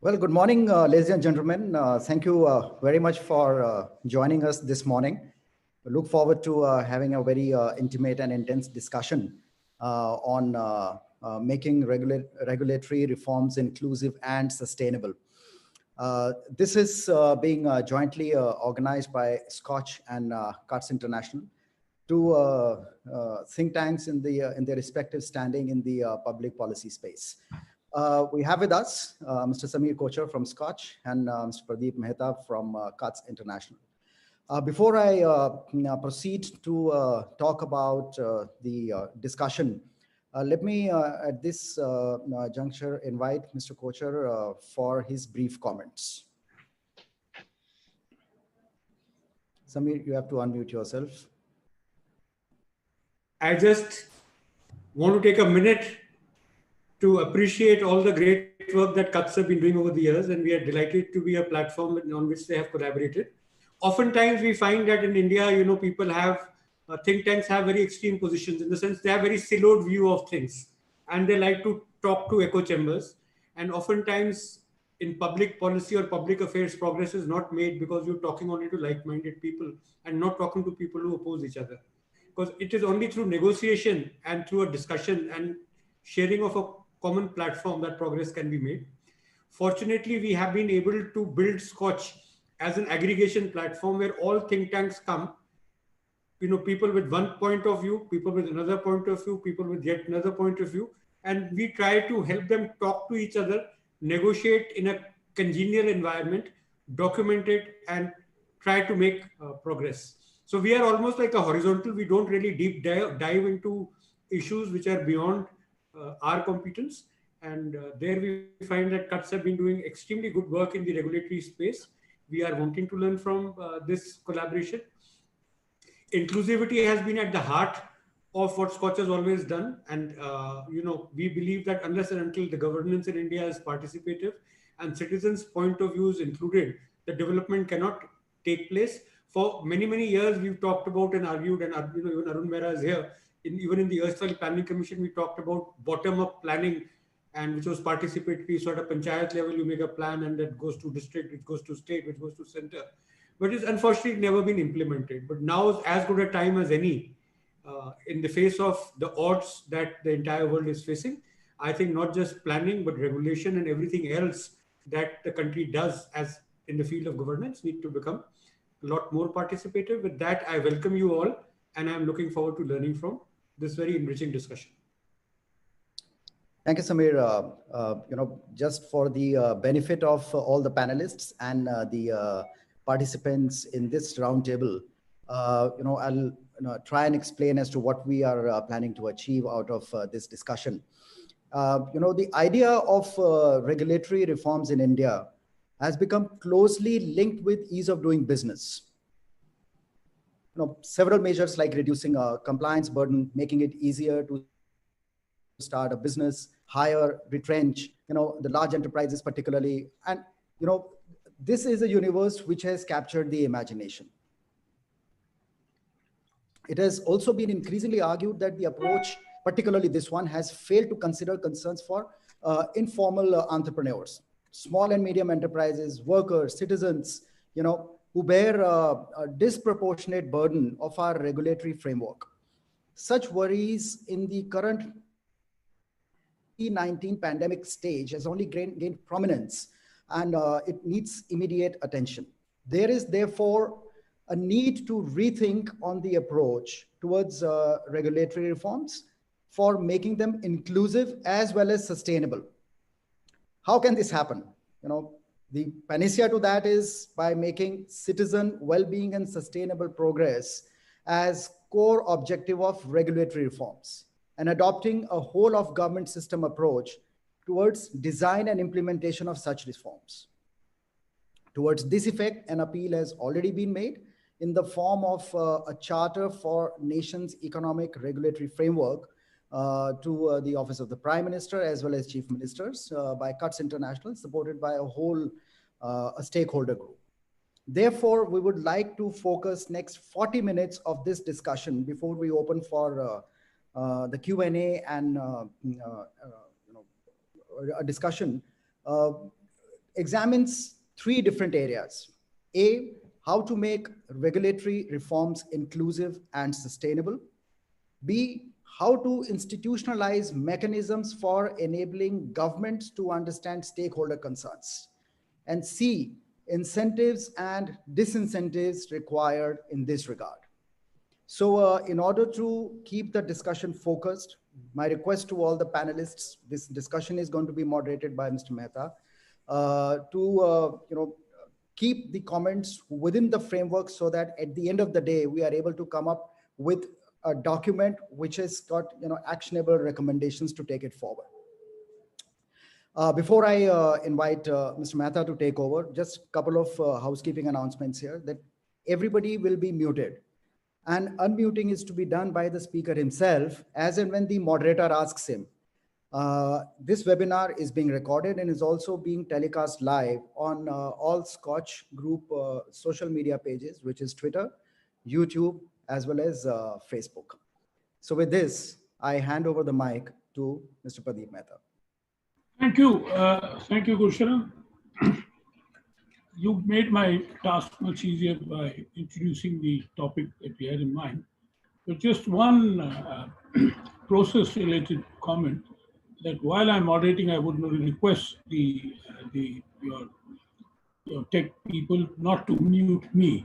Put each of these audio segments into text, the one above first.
Well, good morning, ladies and gentlemen. Thank you very much for joining us this morning. We look forward to having a very intimate and intense discussion on making regulatory reforms inclusive and sustainable. This is being jointly organized by SKOCH and CUTS International, two think tanks in their respective standing in the public policy space. We have with us Mr. Kochhar from SKOCH and Mr. Pradeep Mehta from CUTS International. Before I proceed to talk about the discussion, let me at this juncture invite Mr. Kochhar for his brief comments. Samir, you have to unmute yourself. I just want to take a minute to appreciate all the great work that CUTS have been doing over the years, and we are delighted to be a platform on which they have collaborated. Oftentimes, we find that in India, people have think tanks have very extreme positions in the sense they have very siloed view of things, and they like to talk to echo chambers. And oftentimes, in public policy or public affairs, progress is not made because you're talking only to like-minded people and not talking to people who oppose each other. Because it is only through negotiation and through a discussion and sharing of a common platform that progress can be made. Fortunately, we have been able to build SKOCH as an aggregation platform where all think tanks come, people with one point of view, people with another point of view, people with yet another point of view, and we try to help them talk to each other, negotiate in a congenial environment, document it, and try to make progress. So we are almost like a horizontal. We don't really deep dive into issues which are beyond our competence. And there we find that CUTS have been doing extremely good work in the regulatory space. We are wanting to learn from this collaboration. Inclusivity has been at the heart of what SKOCH has always done. And, we believe that unless and until the governance in India is participative and citizens' point of view is included, the development cannot take place. For many, many years, we've talked about and argued, and even Arun Maira is here. Even in the erstwhile planning commission, we talked about bottom-up planning, and which was participatory. So at a panchayat level, you make a plan, and that goes to district, which goes to state, which goes to center. But it's unfortunately never been implemented. But now is as good a time as any in the face of the odds that the entire world is facing. I think not just planning, but regulation and everything else that the country does as in the field of governance need to become a lot more participative. With that, I welcome you all, and I'm looking forward to learning from this very enriching discussion. Thank you, Samir. Just for the benefit of all the panelists and the participants in this roundtable, I'll try and explain as to what we are planning to achieve out of this discussion. The idea of regulatory reforms in India has become closely linked with ease of doing business. Several measures like reducing compliance burden, making it easier to start a business, hire, retrench, the large enterprises particularly. And, this is a universe which has captured the imagination. It has also been increasingly argued that the approach, particularly this one, has failed to consider concerns for informal entrepreneurs, small and medium enterprises, workers, citizens, who bear a disproportionate burden of our regulatory framework. Such worries in the current COVID-19 pandemic stage has only gained prominence, and it needs immediate attention. There is therefore a need to rethink on the approach towards regulatory reforms for making them inclusive as well as sustainable. How can this happen? The panacea to that is by making citizen well-being and sustainable progress as core objective of regulatory reforms and adopting a whole of government system approach towards design and implementation of such reforms. Towards this effect, an appeal has already been made in the form of a charter for nation's economic regulatory framework to the Office of the Prime Minister as well as Chief Ministers by CUTS International, supported by a whole a stakeholder group. Therefore, we would like to focus next 40 minutes of this discussion before we open for the Q&A and a discussion examines three different areas. A, how to make regulatory reforms inclusive and sustainable. B, how to institutionalize mechanisms for enabling governments to understand stakeholder concerns. And C, incentives and disincentives required in this regard. So, in order to keep the discussion focused, my request to all the panelists, this discussion is going to be moderated by Mr. Mehta, to keep the comments within the framework so that at the end of the day we are able to come up with a document which has got actionable recommendations to take it forward. Before I invite Mr. Mehta to take over, just a couple of housekeeping announcements here, that everybody will be muted. And unmuting is to be done by the speaker himself as and when the moderator asks him. This webinar is being recorded and is also being telecast live on all SKOCH group social media pages, which is Twitter, YouTube, as well as Facebook. So with this, I hand over the mic to Mr. Pradeep Mehta. Thank you. Thank you, Kochhar. You made my task much easier by introducing the topic that we had in mind. But just one process-related comment, that while I'm moderating, I would request your tech people not to mute me,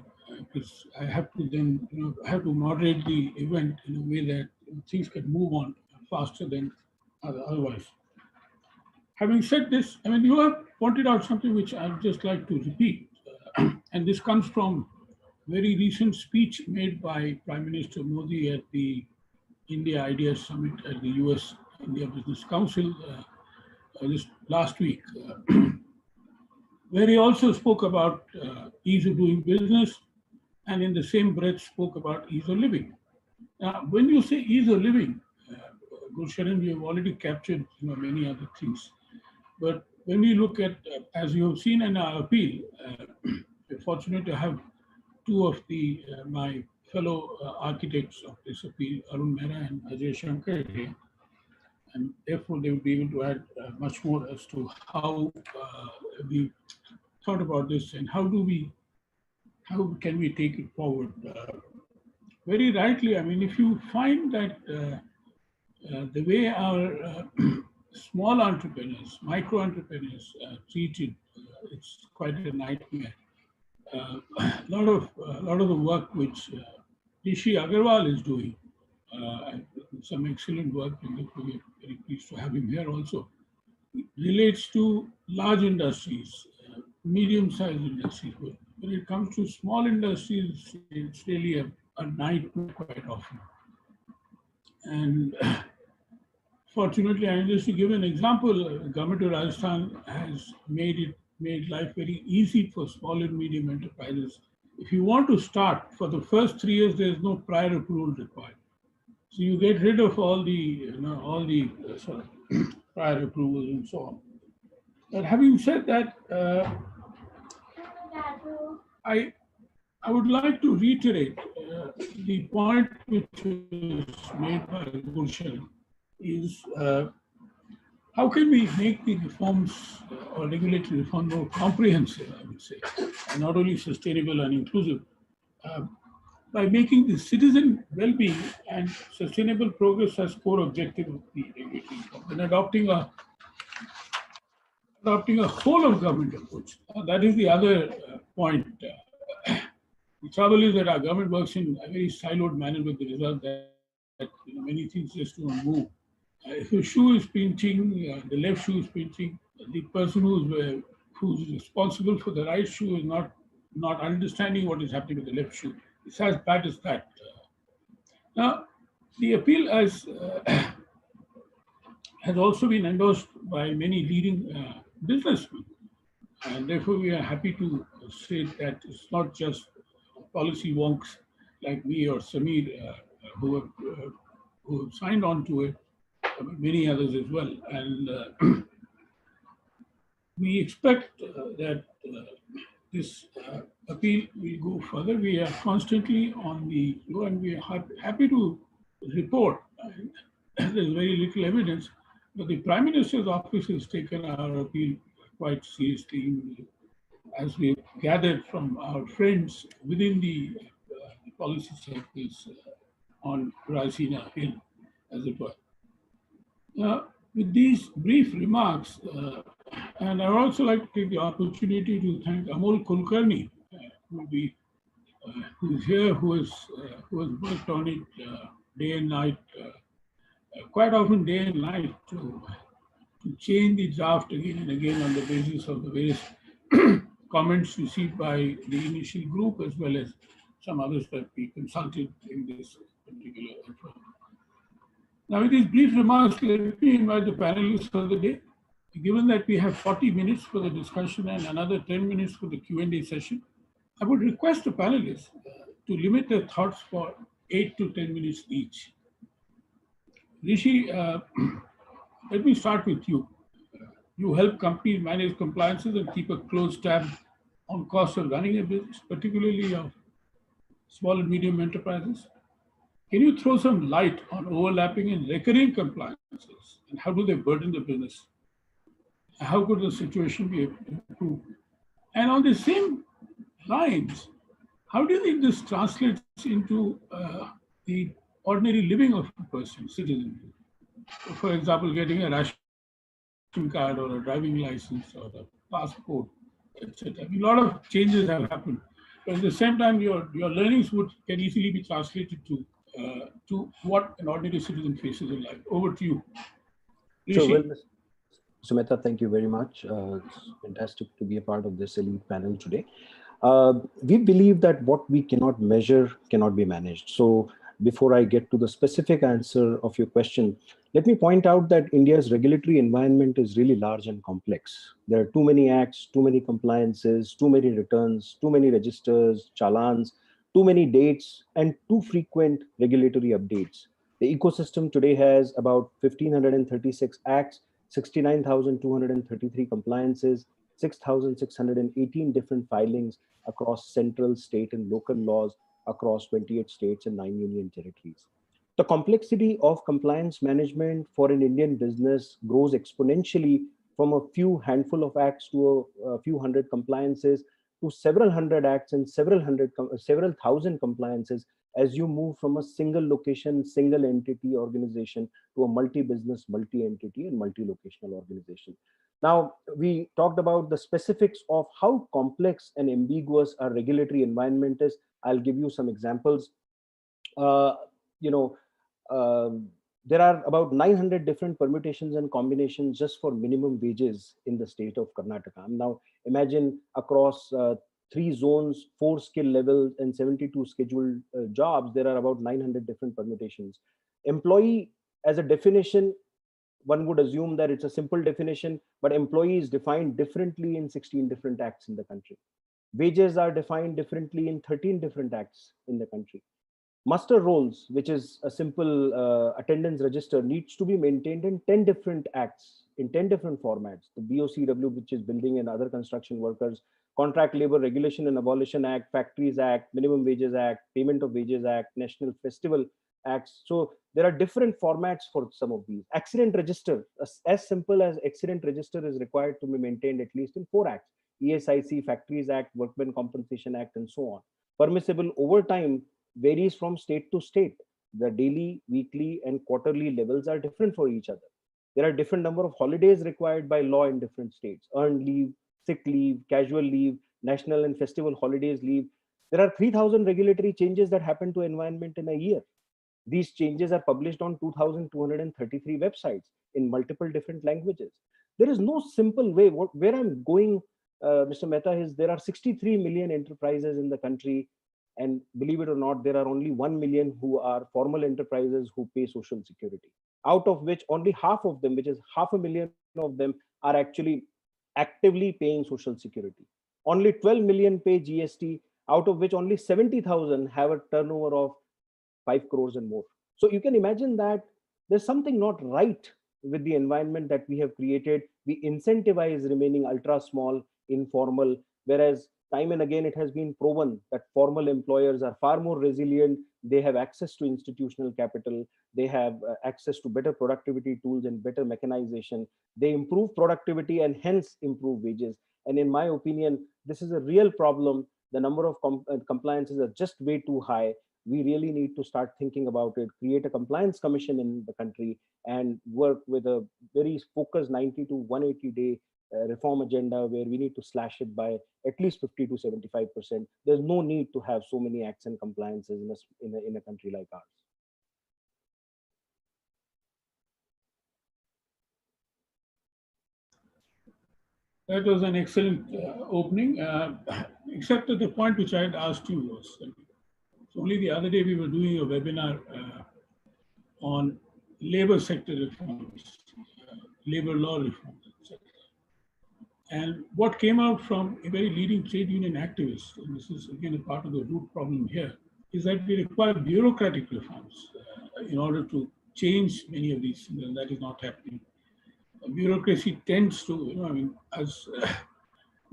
because I have to then have to moderate the event in a way that things can move on faster than otherwise. Having said this, I mean, you have pointed out something which I'd just like to repeat, and this comes from very recent speech made by Prime Minister Modi at the India Ideas Summit at the US India Business Council this last week, where he also spoke about ease of doing business, and in the same breath spoke about ease of living. Now, when you say ease of living, Gulsharan, you have already captured many other things. But when we look at, as you have seen in our appeal, we're fortunate to have two of my fellow architects of this appeal, Arun, Maira, and Ajay, Shankar here. And therefore, they will be able to add much more as to how we thought about this and how can we take it forward. Very rightly, I mean, if you find that the way our small entrepreneurs, micro entrepreneurs treated, it's quite a nightmare. A lot of the work which Rishi Agrawal is doing, some excellent work, and we're very pleased to have him here also, relates to large industries, medium-sized industries. But when it comes to small industries, it's really a nightmare quite often. And fortunately, and just to give an example, the government of Rajasthan has made life very easy for small and medium enterprises. If you want to start, for the first 3 years, there's no prior approval required. So you get rid of all the sort of prior approvals and so on. But having said that, I would like to reiterate the point which was made by Gulsharan is how can we make the reforms or regulatory reform more comprehensive, I would say, and not only sustainable and inclusive, by making the citizen well-being and sustainable progress as core objective of the regulatory reform, and adopting a whole of government approach. That is the other point. The trouble is that our government works in a very siloed manner, with the result that many things just don't move. If a shoe is pinching, the left shoe is pinching, the person who's responsible for the right shoe is not understanding what is happening with the left shoe. It's as bad as that. Now, the appeal has also been endorsed by many leading businessmen, and therefore we are happy to say that it's not just policy wonks like me or Samir who have signed on to it, many others as well. And we expect that this appeal will go further. We are constantly on the go, and we are happy to report. There's very little evidence, but the Prime Minister's office has taken our appeal quite seriously as we gathered from our friends within the policy circles on Rasina Hill, as it were. With these brief remarks, and I would also like to take the opportunity to thank Amol Kulkarni, who's here, who has worked on it day and night, quite often day and night, to change the draft again and again on the basis of the various comments received by the initial group as well as some others that we consulted in this particular effort. Now, with these brief remarks, let me invite the panelists for the day. Given that we have 40 minutes for the discussion and another 10 minutes for the Q&A session, I would request the panelists to limit their thoughts for 8 to 10 minutes each. Rishi, let me start with you. You help companies manage compliances and keep a close tab on costs of running a business, particularly of small and medium enterprises. Can you throw some light on overlapping and recurring compliances and how do they burden the business? How could the situation be improved? And on the same lines, how do you think this translates into the ordinary living of a person, citizen? For example, getting a ration card or a driving license or a passport, etc. I mean, a lot of changes have happened, but at the same time, your learnings can easily be translated to what an ordinary citizen faces in life. Over to you, Rishi. So, well, Mr. Mehta, thank you very much. It's fantastic to be a part of this elite panel today. We believe that what we cannot measure cannot be managed. So before I get to the specific answer of your question, let me point out that India's regulatory environment is really large and complex. There are too many acts, too many compliances, too many returns, too many registers, challans, too many dates, and too frequent regulatory updates. The ecosystem today has about 1,536 acts, 69,233 compliances, 6,618 different filings across central, state, and local laws across 28 states and 9 union territories. The complexity of compliance management for an Indian business grows exponentially from a few handful of acts to a few hundred compliances to several hundred acts and several thousand compliances as you move from a single location, single entity organization to a multi-business, multi-entity and multi-locational organization. Now, we talked about the specifics of how complex and ambiguous our regulatory environment is. I'll give you some examples. There are about 900 different permutations and combinations just for minimum wages in the state of Karnataka. Now, imagine across 3 zones, 4 skill levels, and 72 scheduled jobs, there are about 900 different permutations. Employee, as a definition, one would assume that it's a simple definition, but employee is defined differently in 16 different acts in the country. Wages are defined differently in 13 different acts in the country. Muster rolls, which is a simple attendance register, needs to be maintained in 10 different acts, in 10 different formats. The BOCW, which is Building and Other Construction Workers, Contract Labor Regulation and Abolition Act, Factories Act, Minimum Wages Act, Payment of Wages Act, National Festival Acts. So there are different formats for some of these. Accident register, as simple as accident register is required to be maintained at least in 4 acts. ESIC, Factories Act, Workmen Compensation Act, and so on. Permissible overtime varies from state to state. The daily, weekly, and quarterly levels are different for each other. There are different number of holidays required by law in different states. Earned leave, sick leave, casual leave, national and festival holidays leave. There are 3,000 regulatory changes that happen to environment in a year. These changes are published on 2,233 websites in multiple different languages. There is no simple way. Where I'm going, Mr. Mehta, is there are 63 million enterprises in the country. And believe it or not, there are only 1 million who are formal enterprises who pay social security, out of which only half of them, which is 500,000 of them, are actually actively paying social security. Only 12 million pay GST, out of which only 70,000 have a turnover of 5 crores and more. So you can imagine that there's something not right with the environment that we have created. We incentivize remaining ultra small, informal, whereas time and again, it has been proven that formal employers are far more resilient. They have access to institutional capital. They have access to better productivity tools and better mechanization. They improve productivity and hence improve wages. And in my opinion, this is a real problem. The number of compliances are just way too high. We really need to start thinking about it, create a compliance commission in the country, and work with a very focused 90 to 180 day reform agenda where we need to slash it by at least 50 to 75%. There's no need to have so many acts and compliances in a country like ours. That was an excellent opening, except that the point which I had asked you was, only the other day we were doing a webinar on labor sector reforms, labor law reforms, etc. And what came out from a very leading trade union activist, and this is again a part of the root problem here, is that we require bureaucratic reforms in order to change many of these things, and that is not happening. Bureaucracy tends to, as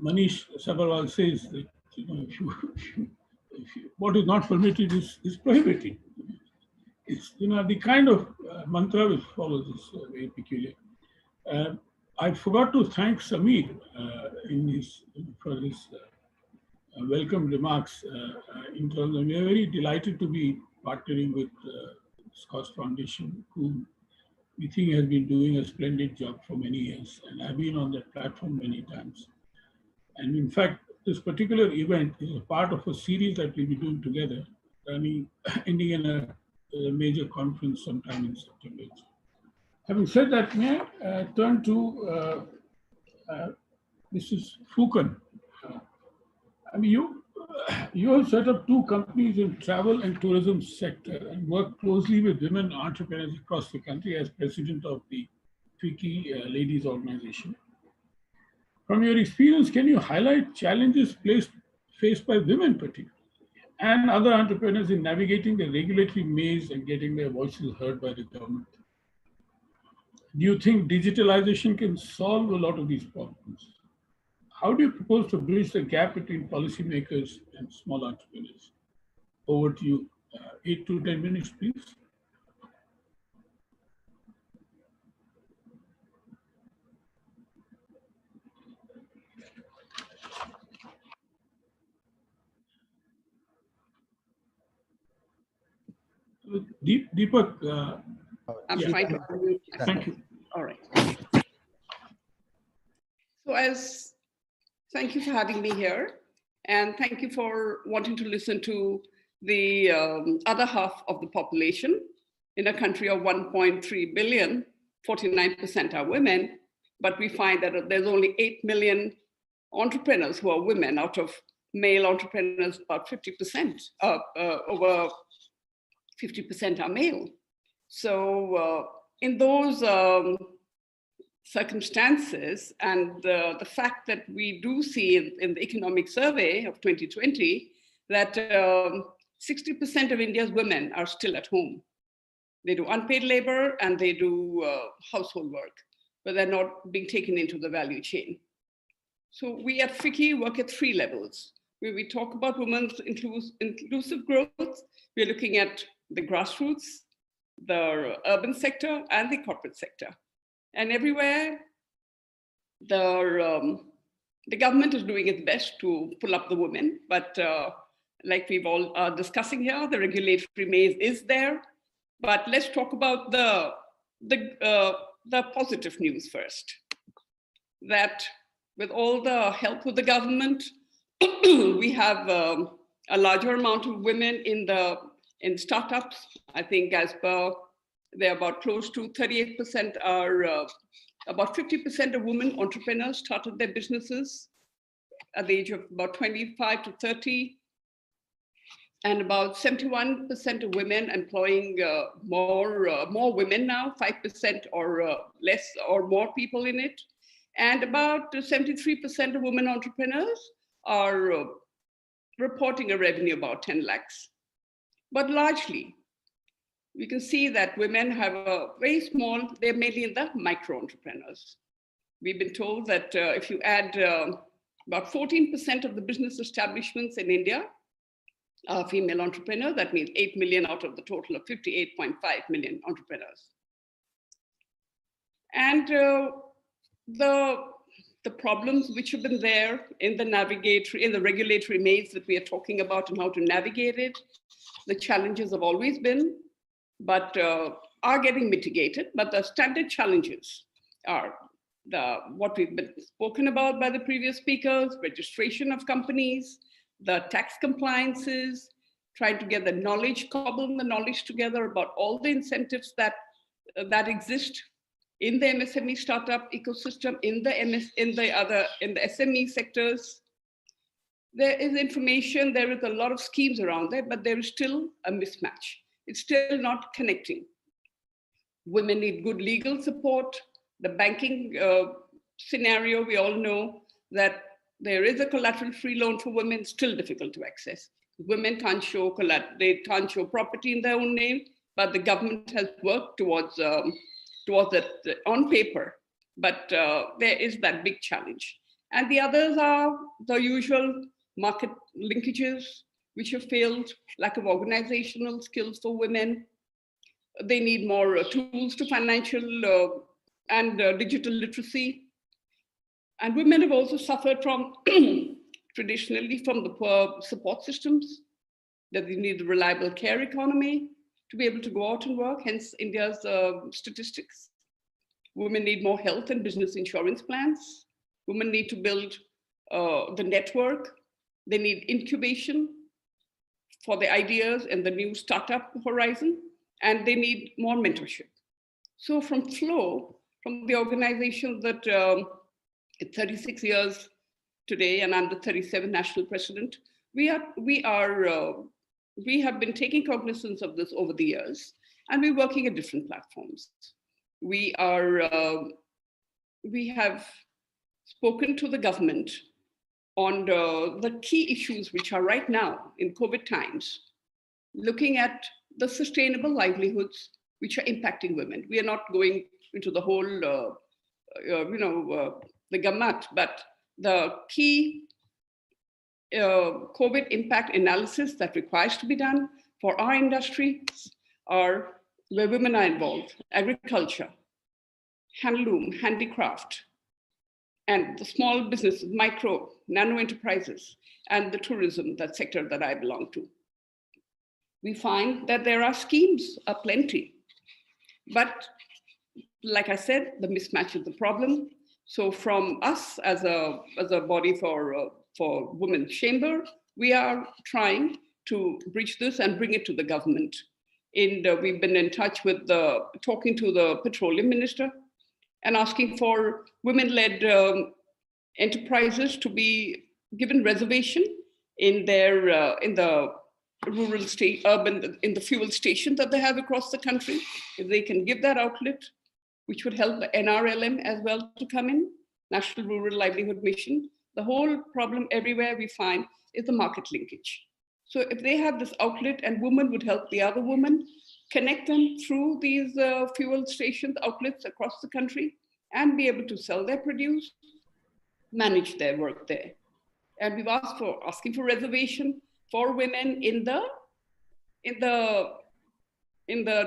Manish Sabharwal says, that what is not permitted is prohibited. It's the kind of mantra which follows is very peculiar. I forgot to thank Samir for his welcome remarks. In terms of, we are very delighted to be partnering with SKOCH Foundation, who we think has been doing a splendid job for many years, and I've been on that platform many times. And in fact, this particular event is a part of a series that we'll be doing together, ending in a major conference sometime in September. Having said that, may I turn to Mrs. Phookan. You have set up 2 companies in travel and tourism sector and work closely with women entrepreneurs across the country as president of the FICCI Ladies Organization. From your experience, can you highlight challenges faced by women particularly and other entrepreneurs in navigating the regulatory maze and getting their voices heard by the government? Do you think digitalization can solve a lot of these problems? How do you propose to bridge the gap between policymakers and small entrepreneurs? Over to you. 8 to 10 minutes, please. Deepak. I'm trying to unmute. Thank you. All right. So thank you for having me here, and thank you for wanting to listen to the other half of the population. In a country of 1.3 billion, 49% are women, but we find that there's only 8 million entrepreneurs who are women out of male entrepreneurs, about 50%, over 50% are male. So in those circumstances, and the fact that we do see in the economic survey of 2020 that 60% of India's women are still at home. They do unpaid labor and they do household work, but they're not being taken into the value chain. So we at FICCI work at 3 levels. Where we talk about women's inclusive growth, we're looking at the grassroots, the urban sector, and the corporate sector. And everywhere, the government is doing its best to pull up the women, but like we've all are discussing here, the regulatory maze is there. But let's talk about the positive news first. That with all the help of the government, we have a larger amount of women in startups. I think as per, they're about close to 38% are, about 50% of women entrepreneurs started their businesses at the age of about 25 to 30. And about 71% of women employing more women now, 5% or less or more people in it. And about 73% of women entrepreneurs are reporting a revenue about 10 lakhs. But largely, we can see that women have a very small, they're mainly in the micro entrepreneurs. We've been told that if you add About 14% of the business establishments in India are female entrepreneurs. That means 8 million out of the total of 58.5 million entrepreneurs. And the problems which have been there in the regulatory maze that we are talking about and how to navigate it, the challenges have always been, but are getting mitigated. But the standard challenges are what we've been spoken about by the previous speakers: registration of companies, the tax compliances, trying to get the knowledge, cobble the knowledge together about all the incentives that exist in the MSME startup ecosystem, in the SME sectors. There is information, there is a lot of schemes around there, but there is still a mismatch. It's still not connecting. Women need good legal support. The banking scenario, we all know that there is a collateral-free loan for women, still difficult to access. Women can't show property in their own name, but the government has worked towards that on paper, but there is that big challenge. And the others are the usual market linkages, which have failed, lack of organizational skills for women. They need more tools to financial and digital literacy. And women have also suffered from, traditionally, from the poor support systems, that they need a reliable care economy to be able to go out and work, hence India's statistics. Women need more health and business insurance plans. Women need to build the network. They need incubation for the ideas and the new startup horizon, and they need more mentorship. So from FLOW, from the organization that it's 36 years today, and I'm the 37th national president, we have been taking cognizance of this over the years, and we're working at different platforms. We have spoken to the government on the key issues which are right now in COVID times, looking at the sustainable livelihoods which are impacting women. We are not going into the whole, the gamut, but the key COVID impact analysis that requires to be done for our industry are where women are involved: agriculture, handloom, handicraft, and the small businesses, micro, nano enterprises, and the tourism, that sector that I belong to. We find that there are schemes aplenty, but like I said, the mismatch is the problem. So from us as a body for Women's Chamber, we are trying to bridge this and bring it to the government. We've been in touch with talking to the petroleum minister and asking for women-led enterprises to be given reservation in their in the rural state, urban, in the fuel stations that they have across the country. If they can give that outlet, which would help the NRLM as well to come in, National Rural Livelihood Mission. The whole problem everywhere we find is the market linkage. So if they have this outlet and women would help the other women, connect them through these fuel stations, outlets across the country, and be able to sell their produce, manage their work there. And we've asking for reservation for women in the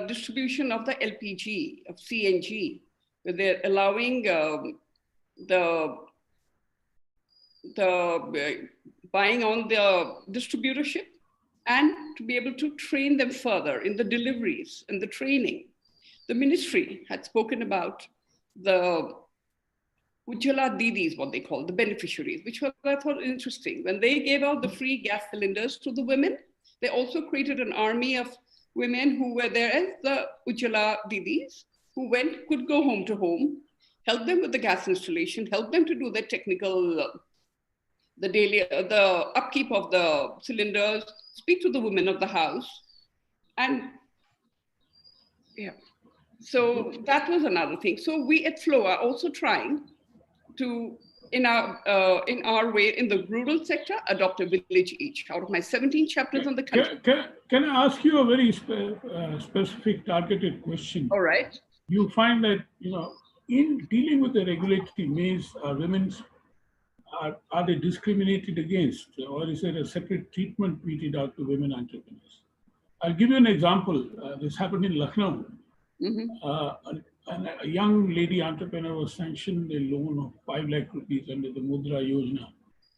distribution of the LPG, of CNG, where they're allowing the buying on the distributorship, and to be able to train them further in the deliveries and the training. The ministry had spoken about the Ujjwala Didis, what they call the beneficiaries, which was, I thought, interesting. When they gave out the free gas cylinders to the women, they also created an army of women who were there as the Ujjwala Didis, who could go home to home, help them with the gas installation, help them to do the technical, the upkeep of the cylinders, speak to the women of the house. And yeah, so that was another thing. So we at FLOW are also trying to, in our way, in the rural sector, adopt a village each. Out of my 17 chapters on the country. Can I ask you a very specific targeted question? All right. You find that, in dealing with the regulatory maze, women's are they discriminated against, or is there a separate treatment meted out to women entrepreneurs? I'll give you an example. This happened in Lucknow. A young lady entrepreneur was sanctioned a loan of 5 lakh rupees under the Mudra Yojana.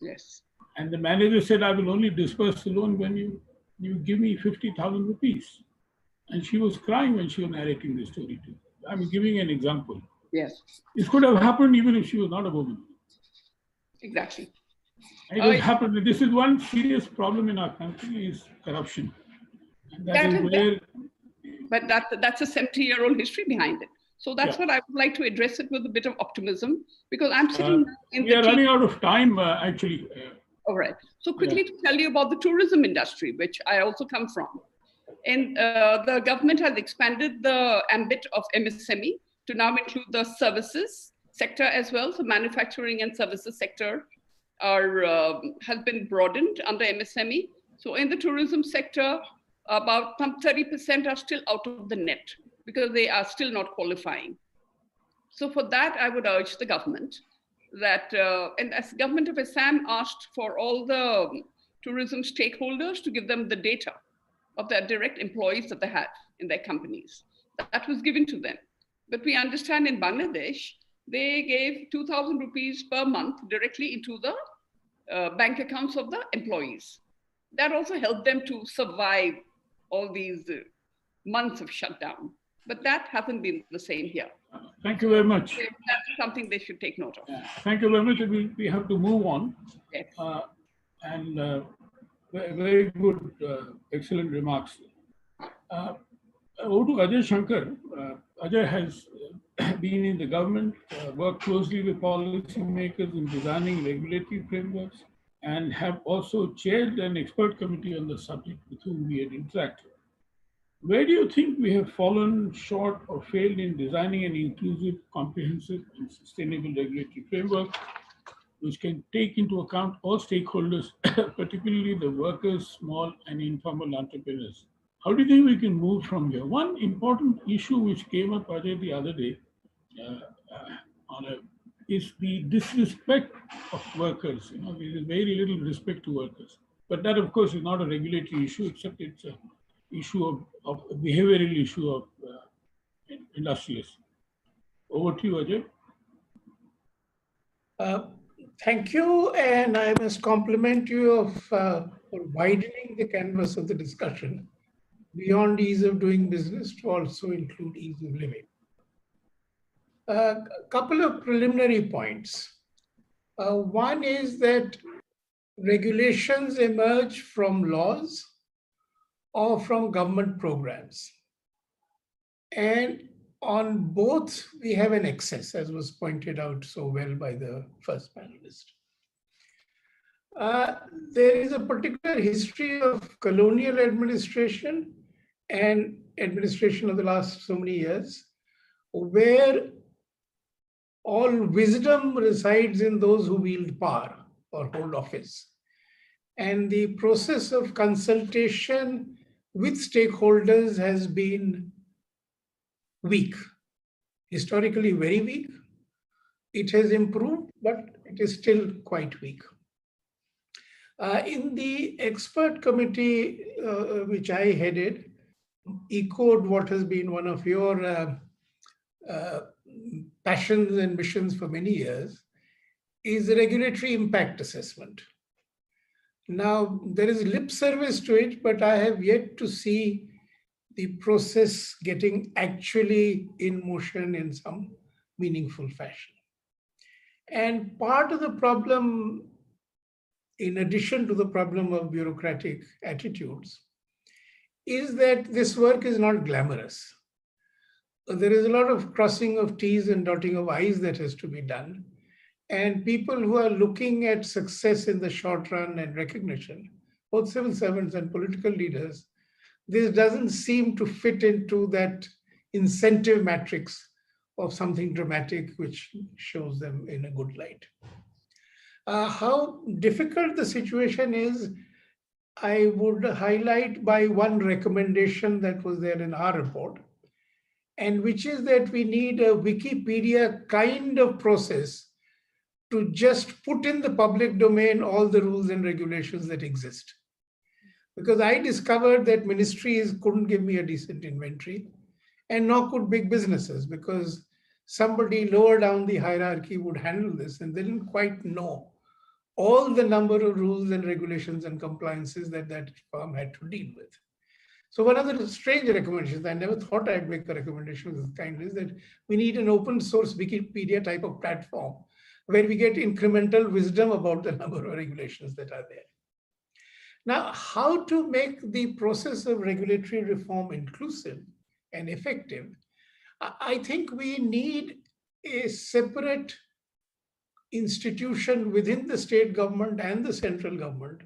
Yes. And the manager said, I will only disperse the loan when you give me 50,000 rupees. And she was crying when she was narrating the story to me. I'm giving an example. Yes. This could have happened even if she was not a woman. Exactly. It has happened. This is one serious problem in our country is corruption. And but that's a 70-year-old history behind it. So that's what I would like to address it with a bit of optimism, because I'm sitting in we are running out of time, actually. All right. So quickly to tell you about the tourism industry, which I also come from. And the government has expanded the ambit of MSME to now include the services sector as well. So manufacturing and services sector has been broadened under MSME. So in the tourism sector, about some 30% are still out of the net because they are still not qualifying. So for that, I would urge the government that, and as government of Assam asked for all the tourism stakeholders to give them the data of their direct employees that they have in their companies. That was given to them. But we understand in Bangladesh, they gave 2,000 rupees per month directly into the bank accounts of the employees. That also helped them to survive all these months of shutdown. But that hasn't been the same here. Thank you very much. That's something they should take note of. Thank you very much. We have to move on. Yes. Very good, excellent remarks. Over to Ajay Shankar. Ajay has been in the government, worked closely with policymakers in designing regulatory frameworks, and have also chaired an expert committee on the subject with whom we had interacted. Where do you think we have fallen short or failed in designing an inclusive, comprehensive, and sustainable regulatory framework which can take into account all stakeholders, particularly the workers, small and informal entrepreneurs? How do you think we can move from here? One important issue which came up, Ajay, the other day is the disrespect of workers. You know, there is very little respect to workers. But that, of course, is not a regulatory issue, except it's an issue of a behavioral issue of industrialists. Over to you, Ajay. Thank you, and I must compliment you for widening the canvas of the discussion beyond ease of doing business to also include ease of living. A couple of preliminary points. One is that regulations emerge from laws or from government programs. And on both, we have an excess, as was pointed out so well by the first panelist. There is a particular history of colonial administration and administration of the last so many years, where all wisdom resides in those who wield power or hold office. And the process of consultation with stakeholders has been weak, historically very weak. It has improved, but it is still quite weak. In the expert committee, which I headed, echoed what has been one of your passions and missions for many years, is the regulatory impact assessment. Now, there is lip service to it, but I have yet to see the process getting actually in motion in some meaningful fashion. And part of the problem, in addition to the problem of bureaucratic attitudes, is that this work is not glamorous. There is a lot of crossing of T's and dotting of I's that has to be done. And people who are looking at success in the short run and recognition, both civil servants and political leaders, this doesn't seem to fit into that incentive matrix of something dramatic which shows them in a good light. How difficult the situation is, I would highlight by one recommendation that was there in our report, and which is that we need a Wikipedia kind of process to just put in the public domain all the rules and regulations that exist. Because I discovered that ministries couldn't give me a decent inventory, and nor could big businesses, because somebody lower down the hierarchy would handle this, and they didn't quite know all the number of rules and regulations and compliances that that firm had to deal with. So one of the strange recommendations, I never thought I'd make a recommendation of this kind, is that we need an open source Wikipedia type of platform where we get incremental wisdom about the number of regulations that are there. Now, how to make the process of regulatory reform inclusive and effective? I think we need a separate institution within the state government and the central government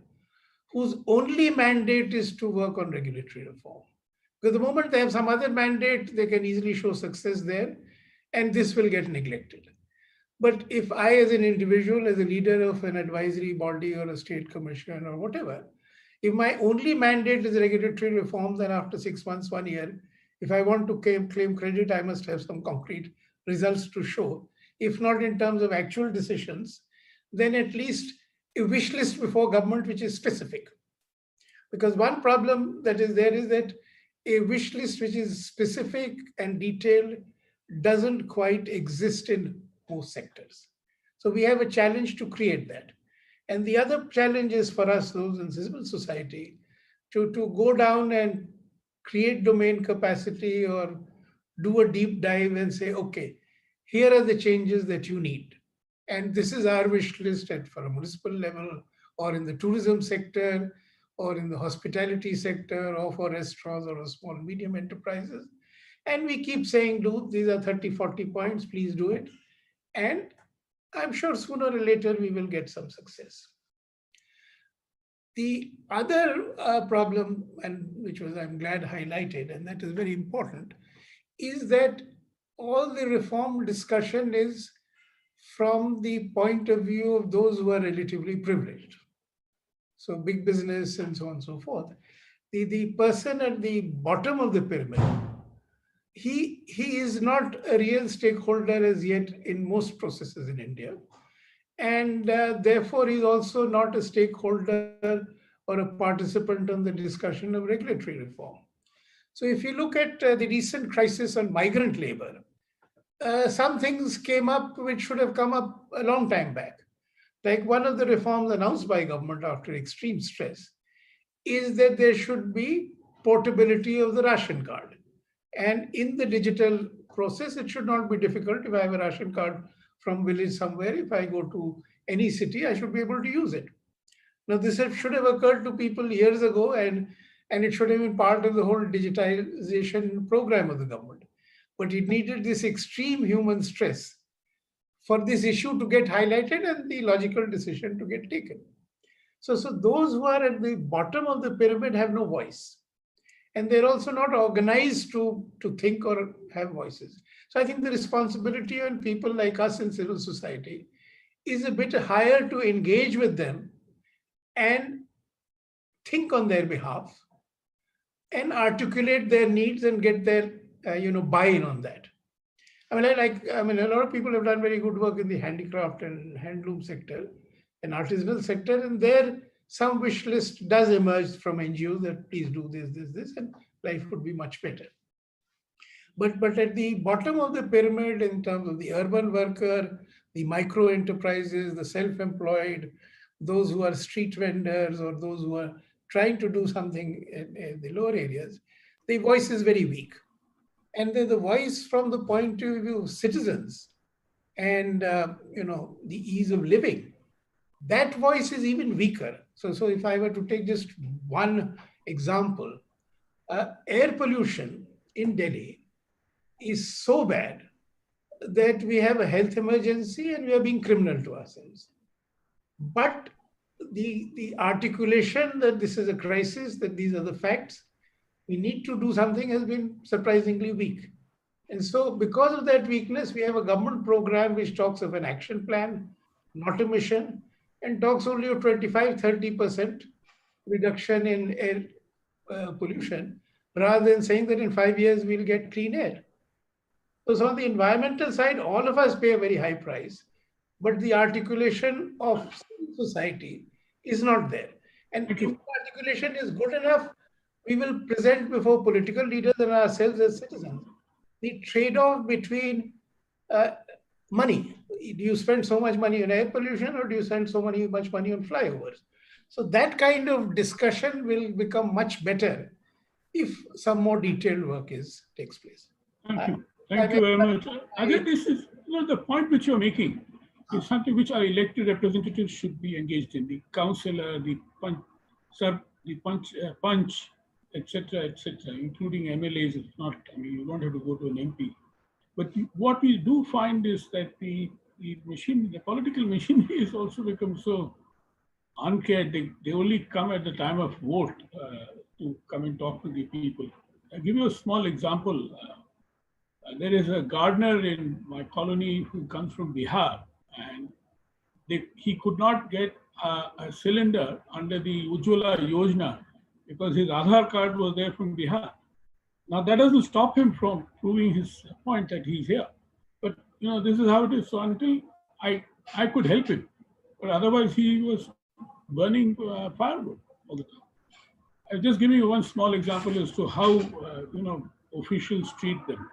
whose only mandate is to work on regulatory reform. Because the moment they have some other mandate, they can easily show success there, and this will get neglected. But if I, as an individual, as a leader of an advisory body or a state commission or whatever, if my only mandate is regulatory reform, then after 6 months, 1 year, if I want to claim credit, I must have some concrete results to show. If not in terms of actual decisions, then at least a wish list before government which is specific. Because one problem that is there is that a wish list which is specific and detailed doesn't quite exist in most sectors. So we have a challenge to create that. And the other challenge is for us, those in civil society, to go down and create domain capacity or do a deep dive and say, okay, here are the changes that you need. And this is our wish list for a municipal level, or in the tourism sector, or in the hospitality sector, or for restaurants or small and medium enterprises. And we keep saying, dude, these are 30, 40 points, please do it. And I'm sure sooner or later we will get some success. The other problem, and which was, I'm glad, highlighted, and that is very important, is that all the reform discussion is from the point of view of those who are relatively privileged. So big business and so on and so forth. The person at the bottom of the pyramid, he is not a real stakeholder as yet in most processes in India. And therefore is also not a stakeholder or a participant in the discussion of regulatory reform. So if you look at the recent crisis on migrant labor, some things came up which should have come up a long time back. Like one of the reforms announced by government after extreme stress is that there should be portability of the ration card. And in the digital process, it should not be difficult. If I have a ration card from village somewhere, if I go to any city, I should be able to use it. Now, this should have occurred to people years ago, and it should have been part of the whole digitization program of the government. But it needed this extreme human stress for this issue to get highlighted and the logical decision to get taken. So those who are at the bottom of the pyramid have no voice. And they're also not organized to think or have voices. So I think the responsibility on people like us in civil society is a bit higher to engage with them and think on their behalf and articulate their needs and get their buy-in on that. I mean, a lot of people have done very good work in the handicraft and handloom sector and artisanal sector, and there some wish list does emerge from NGOs that please do this, and life would be much better. But at the bottom of the pyramid, in terms of the urban worker, the micro enterprises, the self-employed, those who are street vendors or those who are trying to do something in the lower areas, the voice is very weak. And then the voice from the point of view of citizens and the ease of living, that voice is even weaker. So if I were to take just one example, air pollution in Delhi is so bad that we have a health emergency and we are being criminal to ourselves. But the articulation that this is a crisis, that these are the facts, we need to do something, has been surprisingly weak. And so because of that weakness, we have a government program which talks of an action plan, not a mission, and talks only of 25-30% reduction in air pollution, rather than saying that in 5 years we'll get clean air. So on the environmental side, all of us pay a very high price. but the articulation of civil society is not there. And if the articulation is good enough, we will present before political leaders and ourselves as citizens the trade-off between money. Do you spend so much money on air pollution, or do you spend so much money on flyovers? So that kind of discussion will become much better if some more detailed work takes place. Thank you. Thank you very much. I think this is, the point which you're making is something which our elected representatives should be engaged in. The councillor, the punch, etc., including MLAs. It's not, you don't have to go to an MP. But what we do find is that the political machinery has also become so uncared. They only come at the time of vote to come and talk to the people. I'll give you a small example. There is a gardener in my colony who comes from Bihar, and he could not get a cylinder under the Ujjwala Yojana because his Aadhaar card was there from Bihar. Now that doesn't stop him from proving his point that he's here. But this is how it is. So until I could help him, but otherwise he was burning firewood all the time. I'll just give you one small example as to how officials treat them.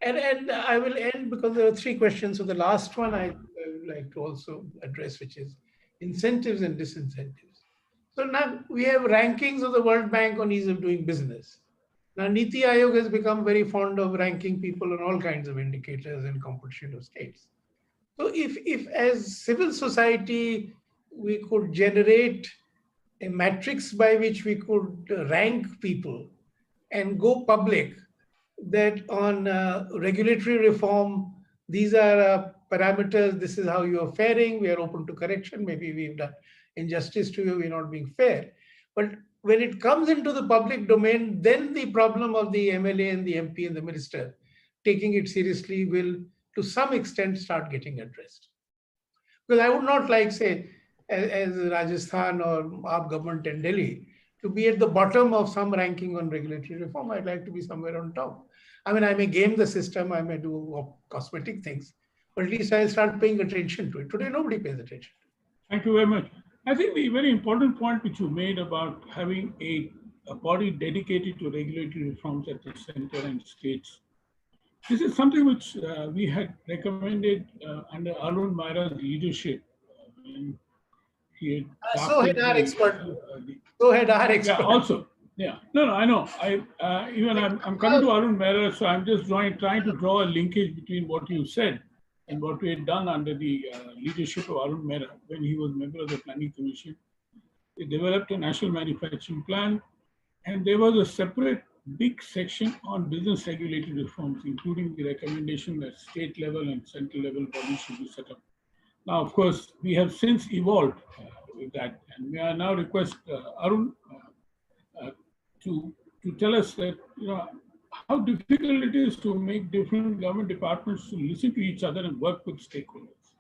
And I will end because there are 3 questions. So the last one I would like to also address, which is incentives and disincentives. So now we have rankings of the World Bank on ease of doing business. Now Niti Aayog has become very fond of ranking people on all kinds of indicators and competition of states. So if as civil society we could generate a matrix by which we could rank people and go public, that on regulatory reform, these are parameters, this is how you are faring, we are open to correction, maybe we've done injustice to you, we're not being fair. But when it comes into the public domain, then the problem of the MLA and the MP and the minister taking it seriously will, to some extent, start getting addressed. Because I would not like, say, as Rajasthan or our government in Delhi, to be at the bottom of some ranking on regulatory reform. I'd like to be somewhere on top. I may game the system, I may do cosmetic things, but at least I'll start paying attention to it. Today, nobody pays attention. Thank you very much. I think the very important point which you made about having a body dedicated to regulatory reforms at the center and states. This is something which we had recommended under Arun Maira's leadership. So had our expert. Yeah, also. Yeah. No, I know. I'm coming to Arun Maira, so I'm just trying to draw a linkage between what you said and what we had done under the leadership of Arun Maira when he was member of the Planning Commission. They developed a national manufacturing plan, and there was a separate big section on business regulatory reforms, including the recommendation that state level and central level bodies should be set up. Now, of course, we have since evolved with that, and we are now request Arun to tell us that how difficult it is to make different government departments to listen to each other and work with stakeholders.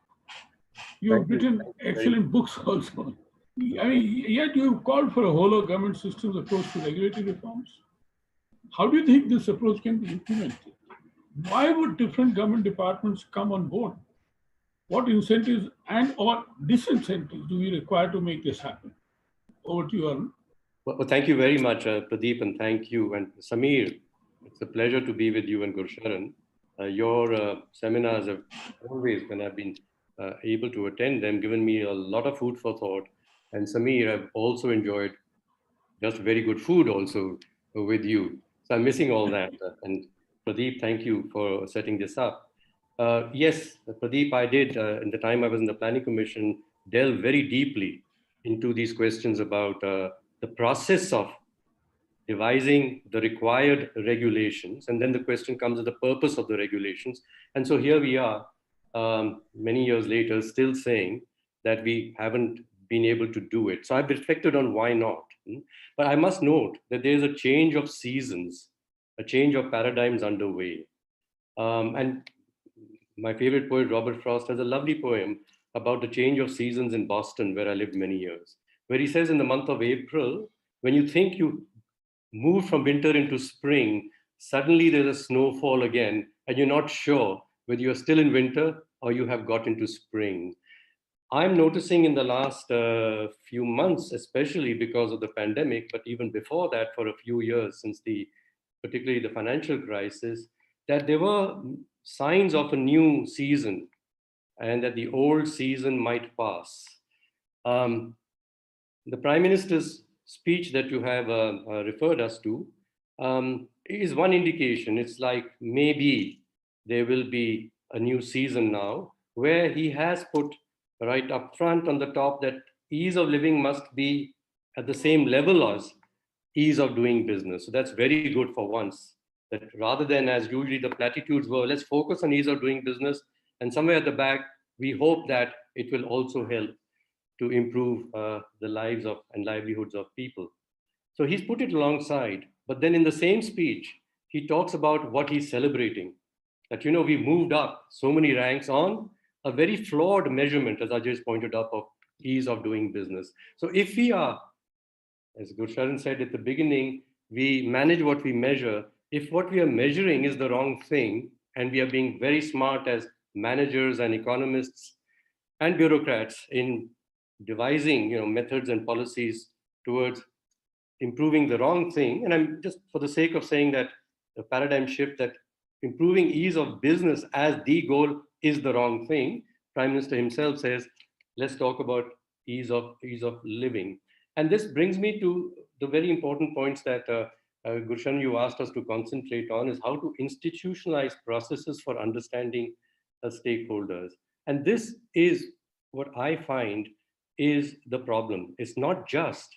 You have written excellent books also. Yet you have called for a whole of government systems approach to regulatory reforms. How do you think this approach can be implemented? Why would different government departments come on board? What incentives and or disincentives do we require to make this happen? Over to you, Arun. Well, thank you very much, Pradeep, and thank you. And Samir, it's a pleasure to be with you and Gursharan. Your seminars have always, when I've been able to attend them, given me a lot of food for thought. And Samir, I've also enjoyed just very good food also with you. So I'm missing all that. And Pradeep, thank you for setting this up. Yes, Pradeep, I did, in the time I was in the Planning Commission, delve very deeply into these questions about the process of devising the required regulations. And then the question comes of the purpose of the regulations. And so here we are, many years later, still saying that we haven't been able to do it. So I've reflected on why not. But I must note that there's a change of seasons, a change of paradigms underway. And my favorite poet, Robert Frost, has a lovely poem about the change of seasons in Boston, where I lived many years, where he says in the month of April, when you think you moved from winter into spring, suddenly there's a snowfall again, and you're not sure whether you're still in winter or you have got into spring. I'm noticing in the last few months, especially because of the pandemic, but even before that, for a few years since particularly the financial crisis, that there were signs of a new season and that the old season might pass. The Prime Minister's speech that you have referred us to is one indication. It's like maybe there will be a new season now, where he has put right up front on the top that ease of living must be at the same level as ease of doing business. So that's very good for once, that rather than as usually the platitudes were, let's focus on ease of doing business, and somewhere at the back, we hope that it will also help to improve the lives of and livelihoods of people. So he's put it alongside, but then in the same speech, he talks about what he's celebrating, that, you know, we moved up so many ranks on a very flawed measurement, as Ajay pointed out, of ease of doing business. So if we are, as Gursharan said at the beginning, we manage what we measure. If what we are measuring is the wrong thing, and we are being very smart as managers and economists and bureaucrats in devising, you know, methods and policies towards improving the wrong thing, and I'm just for the sake of saying that the paradigm shift, that improving ease of business as the goal is the wrong thing. Prime Minister himself says, let's talk about ease of living. And this brings me to the very important points that Gurshan, you asked us to concentrate on, is how to institutionalize processes for understanding stakeholders. And this is what I find is the problem. It's not just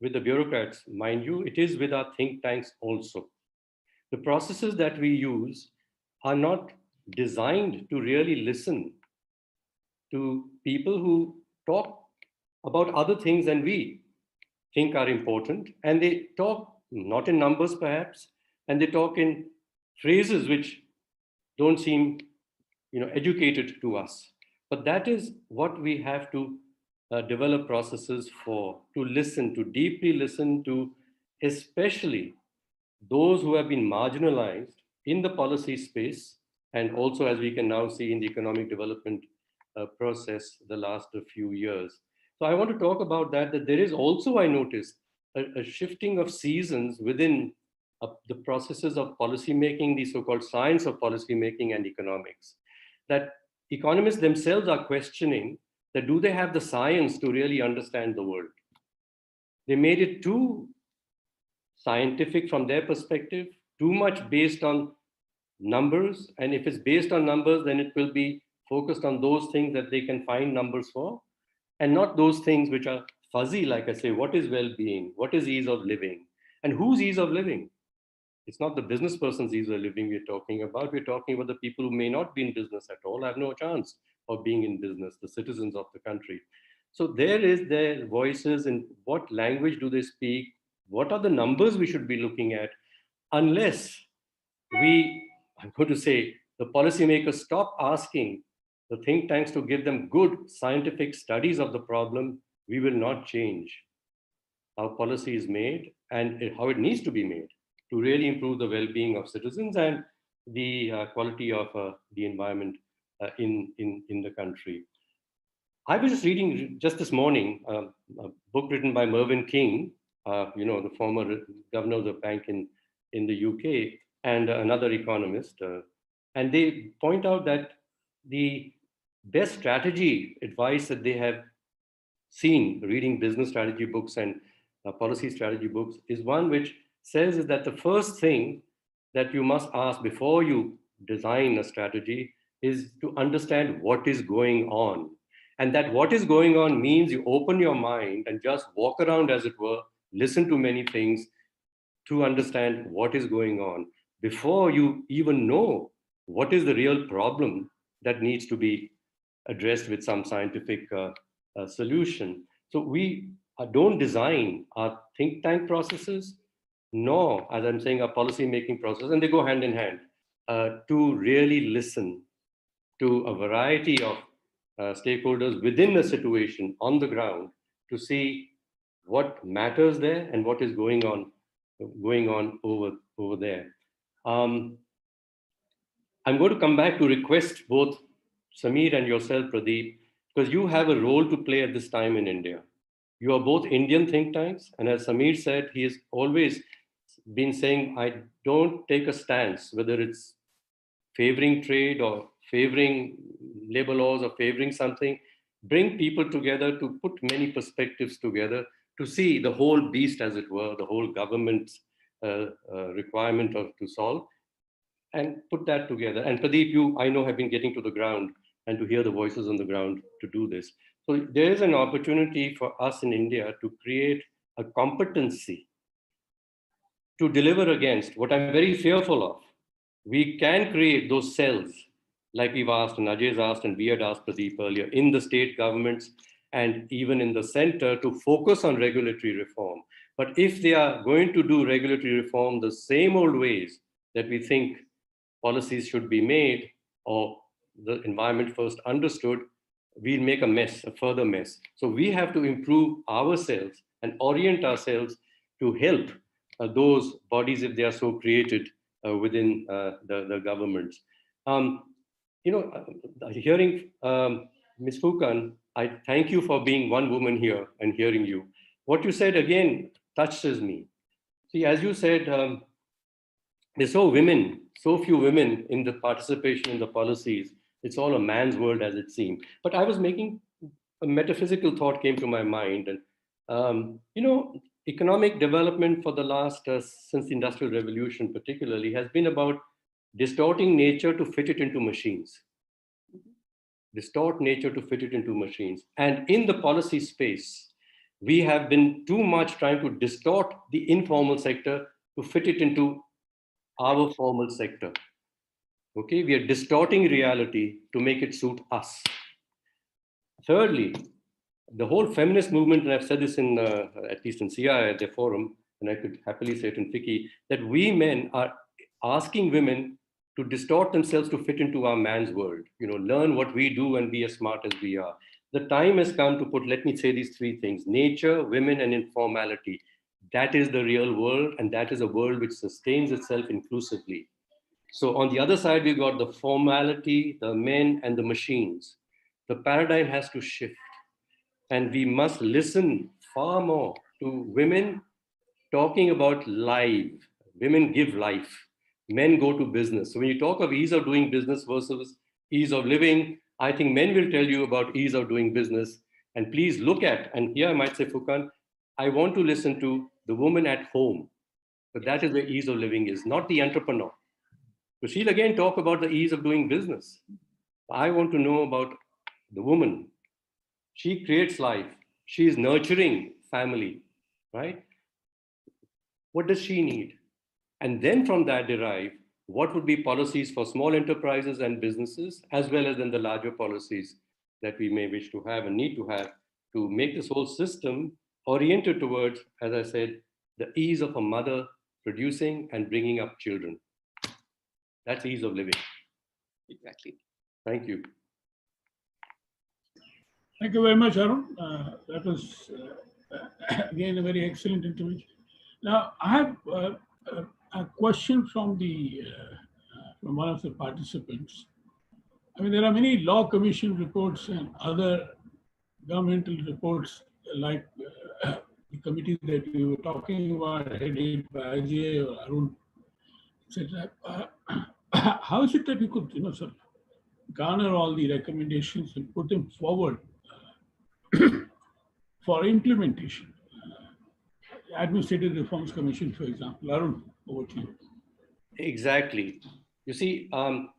with the bureaucrats, mind you, it is with our think tanks also. The processes that we use are not designed to really listen to people who talk about other things than we think are important. And they talk not in numbers perhaps, and they talk in phrases which don't seem, you know, educated to us. But that is what we have to develop processes for, to listen, to deeply listen to, especially those who have been marginalized in the policy space, and also, as we can now see, in the economic development process the last few years. So I want to talk about that there is also, I noticed, a shifting of seasons within the processes of policy making, the so-called science of policy making and economics, that economists themselves are questioning that do they have the science to really understand the world? They made it too scientific from their perspective, too much based on numbers. And if it's based on numbers, then it will be focused on those things that they can find numbers for, and not those things which are fuzzy, like I say, what is well-being? What is ease of living? And whose ease of living? It's not the business person's ease of living we're talking about. We're talking about the people who may not be in business at all, have no chance of being in business, the citizens of the country. So there is their voices, and what language do they speak? What are the numbers we should be looking at? Unless I'm going to say, the policymakers stop asking the think tanks to give them good scientific studies of the problem, we will not change how policy is made and how it needs to be made to really improve the well-being of citizens and the quality of the environment in the country. I was just reading just this morning a book written by Mervyn King, the former governor of the bank in the UK, and another economist. And they point out that the best strategy advice that they have seen reading business strategy books and policy strategy books is one which says is that the first thing that you must ask before you design a strategy is to understand what is going on. And that what is going on means you open your mind and just walk around, as it were, listen to many things to understand what is going on before you even know what is the real problem that needs to be addressed with some scientific solution. So we don't design our think tank processes, nor, as I'm saying, our policy making process, and they go hand in hand, to really listen to a variety of stakeholders within the situation on the ground to see what matters there and what is going on over there. I'm going to come back to request both Sameer and yourself, Pradeep, because you have a role to play at this time in India. You are both Indian think tanks, and as Sameer said, he has always been saying, I don't take a stance, whether it's favoring trade or favoring labor laws or favoring something. Bring people together to put many perspectives together to see the whole beast, as it were, the whole government's requirement to solve, and put that together. And Pradeep, you, I know, have been getting to the ground and to hear the voices on the ground to do this. So there is an opportunity for us in India to create a competency to deliver against what I'm very fearful of. We can create those cells, like we've asked, and Ajay's asked, and we had asked Pradeep earlier, in the state governments and even in the center, to focus on regulatory reform. But if they are going to do regulatory reform the same old ways that we think policies should be made, or the environment first understood, we'll make a mess, a further mess. So we have to improve ourselves and orient ourselves to help those bodies, if they are so created within the governments. Hearing Ms. Phookan, I thank you for being one woman here and hearing you. What you said again touches me. See, as you said, there's so few women in the participation in the policies. It's all a man's world, as it seemed. But I was making a metaphysical thought came to my mind, and economic development for the last, since the Industrial Revolution particularly, has been about distorting nature to fit it into machines. Distort nature to fit it into machines. And in the policy space, we have been too much trying to distort the informal sector to fit it into our formal sector. Okay, we are distorting reality to make it suit us. Thirdly, the whole feminist movement, and I've said this in, at least in CI at their forum, and I could happily say it in FICCI, that we men are asking women to distort themselves to fit into our man's world, learn what we do and be as smart as we are. The time has come to put, let me say these three things: nature, women, and informality. That is the real world, and that is a world which sustains itself inclusively. So on the other side, we've got the formality, the men, and the machines. The paradigm has to shift. And we must listen far more to women talking about life. Women give life. Men go to business. So when you talk of ease of doing business versus ease of living, I think men will tell you about ease of doing business. And please look at, and here I might say, Phookan, I want to listen to the woman at home. But that is where ease of living is, not the entrepreneur. So she'll again talk about the ease of doing business. I want to know about the woman. She creates life. She is nurturing family, right? What does she need? And then from that derive, what would be policies for small enterprises and businesses, as well as then the larger policies that we may wish to have and need to have to make this whole system oriented towards, as I said, the ease of a mother producing and bringing up children. That's ease of living. Exactly. Thank you. Thank you very much, Arun. That was, again, a very excellent intervention. Now, I have a question from one of the participants. I mean, there are many law commission reports and other governmental reports, like the committee that we were talking about, headed by Ajay or Arun, etc. How is it that we could, sort of garner all the recommendations and put them forward for implementation? Administrative Reforms Commission, for example. Arun, over to you. Exactly. You see,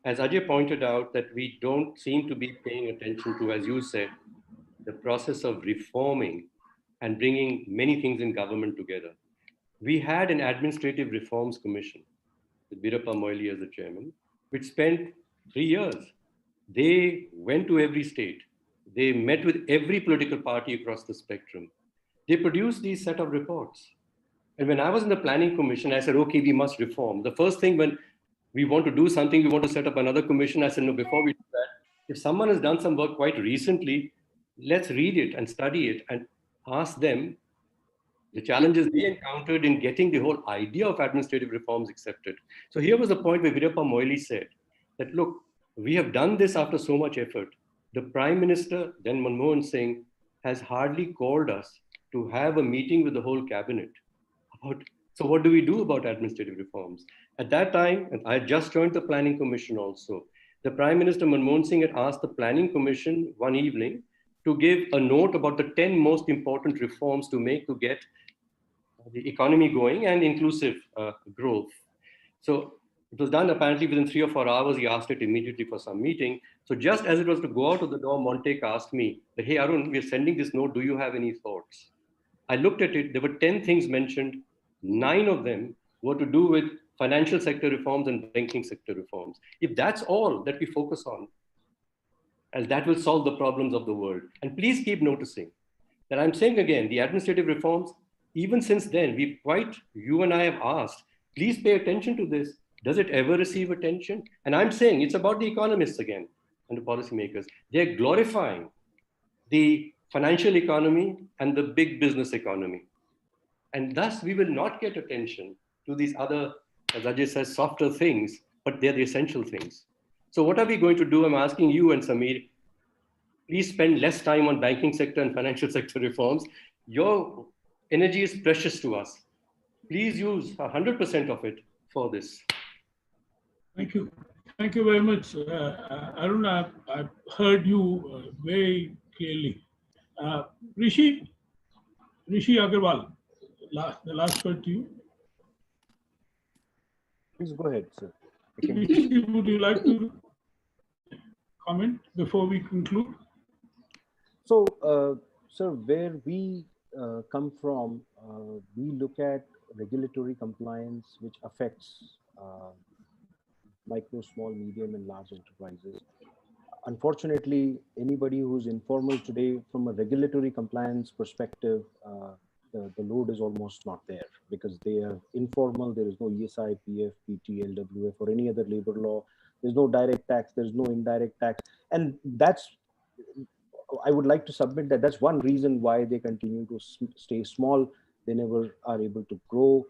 as Ajay pointed out, that we don't seem to be paying attention to, as you said, the process of reforming and bringing many things in government together. We had an Administrative Reforms Commission with Veerappa Moily as the chairman, which spent 3 years. They went to every state. They met with every political party across the spectrum. They produced these set of reports. And when I was in the planning commission, I said, okay, we must reform. The first thing when we want to do something, we want to set up another commission. I said, no, before we do that, if someone has done some work quite recently, let's read it and study it and ask them the challenges they encountered in getting the whole idea of administrative reforms accepted. So here was the point where Veerappa Moily said that, look, We have done this after so much effort. The Prime Minister, then Manmohan Singh, has hardly called us to have a meeting with the whole cabinet about, so what do we do about administrative reforms? At that time, and I had just joined the Planning Commission also, the Prime Minister Manmohan Singh had asked the Planning Commission one evening to give a note about the 10 most important reforms to make to get the economy going and inclusive growth. So it was done apparently within 3 or 4 hours. He asked it immediately for some meeting. So just as it was to go out of the door, Montek asked me, hey, Arun, we're sending this note. Do you have any thoughts? I looked at it. There were 10 things mentioned. 9 of them were to do with financial sector reforms and banking sector reforms. If that's all that we focus on, and that will solve the problems of the world. And please keep noticing that I'm saying again, the administrative reforms, even since then, you and I have asked, please pay attention to this. Does it ever receive attention? And I'm saying it's about the economists again and the policymakers. They're glorifying the financial economy and the big business economy. And thus we will not get attention to these other, as Ajay says, softer things, but they're the essential things. So what are we going to do? I'm asking you and Samir, please spend less time on banking sector and financial sector reforms. Your energy is precious to us. Please use 100% of it for this. Thank you. Thank you very much. Arun, I've heard you very clearly. Rishi Agrawal, the last word to you. Please go ahead, sir. Rishi, would you like to comment before we conclude? So, sir, where we come from, we look at regulatory compliance, which affects micro, small, medium, and large enterprises. Unfortunately, anybody who's informal today, from a regulatory compliance perspective, the load is almost not there because they are informal. There is no ESI, PF, PT, LWF, or any other labor law. There's no direct tax. There's no indirect tax. And I would like to submit that that's one reason why they continue to stay small. They never are able to grow.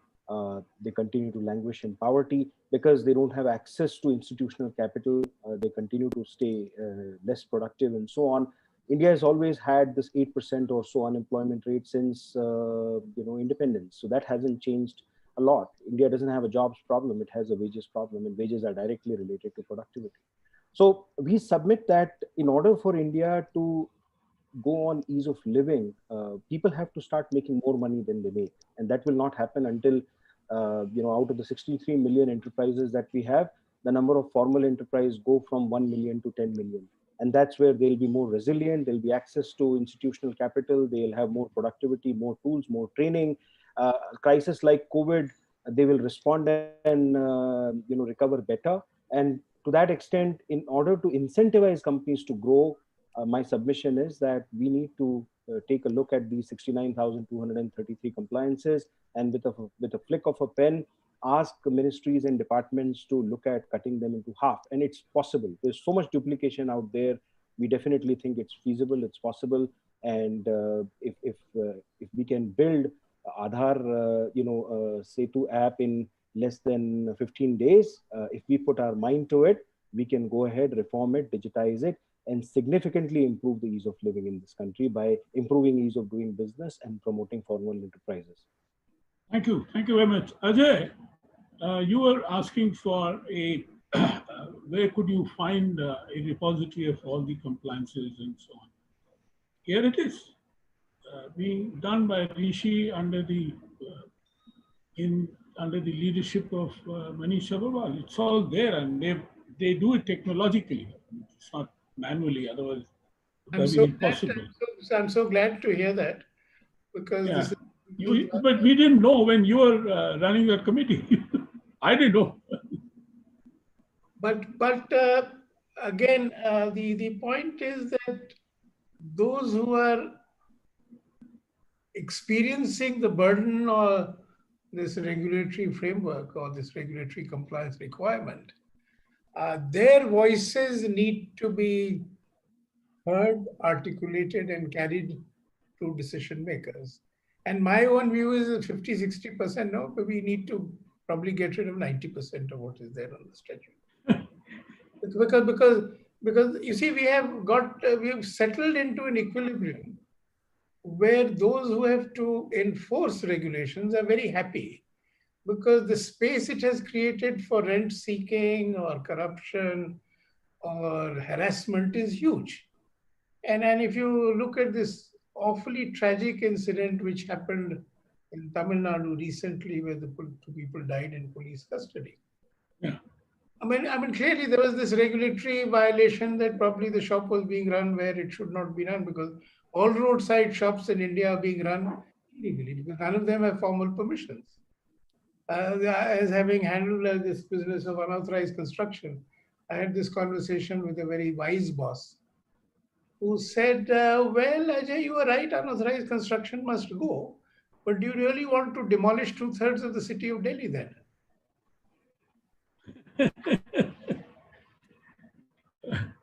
They continue to languish in poverty because they don't have access to institutional capital. They continue to stay less productive and so on. India has always had this 8% or so unemployment rate since independence. So that hasn't changed a lot. India doesn't have a jobs problem. It has a wages problem, and wages are directly related to productivity. So we submit that in order for India to go on ease of living, people have to start making more money than they make. And that will not happen until, out of the 63 million enterprises that we have, the number of formal enterprise go from 1 million to 10 million. And that's where they'll be more resilient. There'll be access to institutional capital. They'll have more productivity, more tools, more training. Crisis like COVID, they will respond and recover better. And to that extent, in order to incentivize companies to grow, my submission is that we need to take a look at these 69,233 compliances, and with a flick of a pen, ask ministries and departments to look at cutting them into half. And it's possible. There's so much duplication out there. We definitely think it's feasible, it's possible. And if we can build Aadhaar, Setu app in less than 15 days, if we put our mind to it, we can go ahead, reform it, digitize it, and significantly improve the ease of living in this country by improving ease of doing business and promoting formal enterprises. Thank you. Thank you very much. Ajay, you were asking for where could you find a repository of all the compliances and so on. Here it is, being done by Rishi under the leadership of Manish Agrawal. It's all there, and they do it technologically. It's not manually, otherwise it would be impossible. I'm so glad to hear that, because this is but we didn't know when you were running that committee. I didn't know. But again, the point is that those who are experiencing the burden or this regulatory framework or this regulatory compliance requirement, their voices need to be heard, articulated, and carried to decision makers. And my own view is that 50-60%, no, but we need to probably get rid of 90% of what is there on the statute. Because you see, we have settled into an equilibrium where those who have to enforce regulations are very happy, because the space it has created for rent seeking or corruption or harassment is huge. And if you look at this awfully tragic incident which happened in Tamil Nadu recently, where the two people died in police custody. Yeah. I mean, clearly there was this regulatory violation that probably the shop was being run where it should not be run, because all roadside shops in India are being run illegally because none of them have formal permissions. As having handled this business of unauthorized construction, I had this conversation with a very wise boss who said, well, Ajay, you are right, unauthorized construction must go, but do you really want to demolish 2/3 of the city of Delhi then?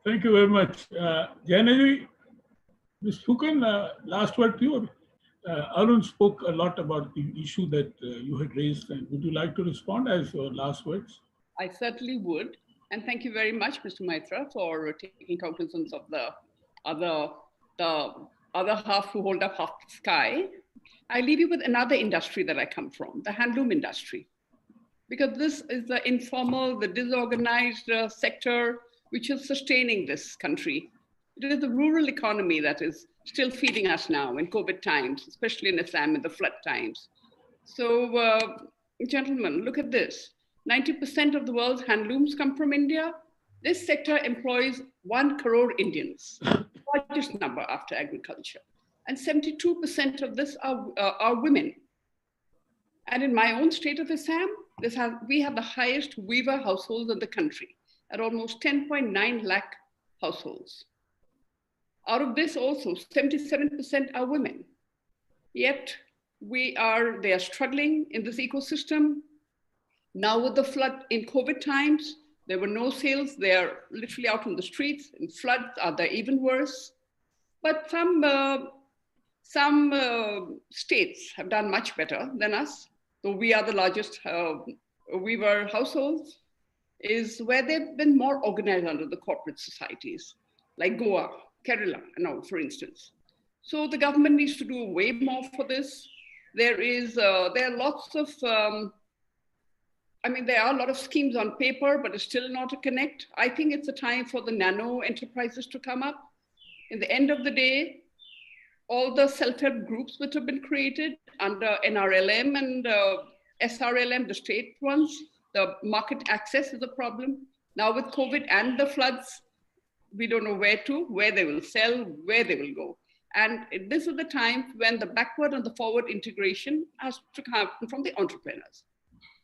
Thank you very much. Jahnabi, Ms. Phookan, last word to you. Arun spoke a lot about the issue that you had raised. And would you like to respond as your last words? I certainly would. And thank you very much, Mr. Maitra, for taking cognizance of the other half who hold up half the sky. I leave you with another industry that I come from, the handloom industry. Because this is the informal, the disorganized sector which is sustaining this country. It is the rural economy that is still feeding us now in COVID times, especially in Assam in the flood times. So, gentlemen, look at this. 90% of the world's handlooms come from India. This sector employs 1 crore Indians, largest number after agriculture. And 72% of this are women. And in my own state of Assam, we have the highest weaver households in the country at almost 10.9 lakh households. Out of this also, 77% are women. Yet they are struggling in this ecosystem. Now with the flood in COVID times, there were no sales. They are literally out on the streets. In floods, they're even worse. But some states have done much better than us. Though we are the largest weaver households, is where they've been more organized under the corporate societies, like Goa, Kerala, for instance. So the government needs to do way more for this. There are lots of, there are a lot of schemes on paper, but it's still not a connect. I think it's a time for the nano enterprises to come up. In the end of the day, all the self-help groups which have been created under NRLM and SRLM, the state ones, the market access is a problem. Now with COVID and the floods, we don't know where they will sell, where they will go. And this is the time when the backward and the forward integration has to come from the entrepreneurs.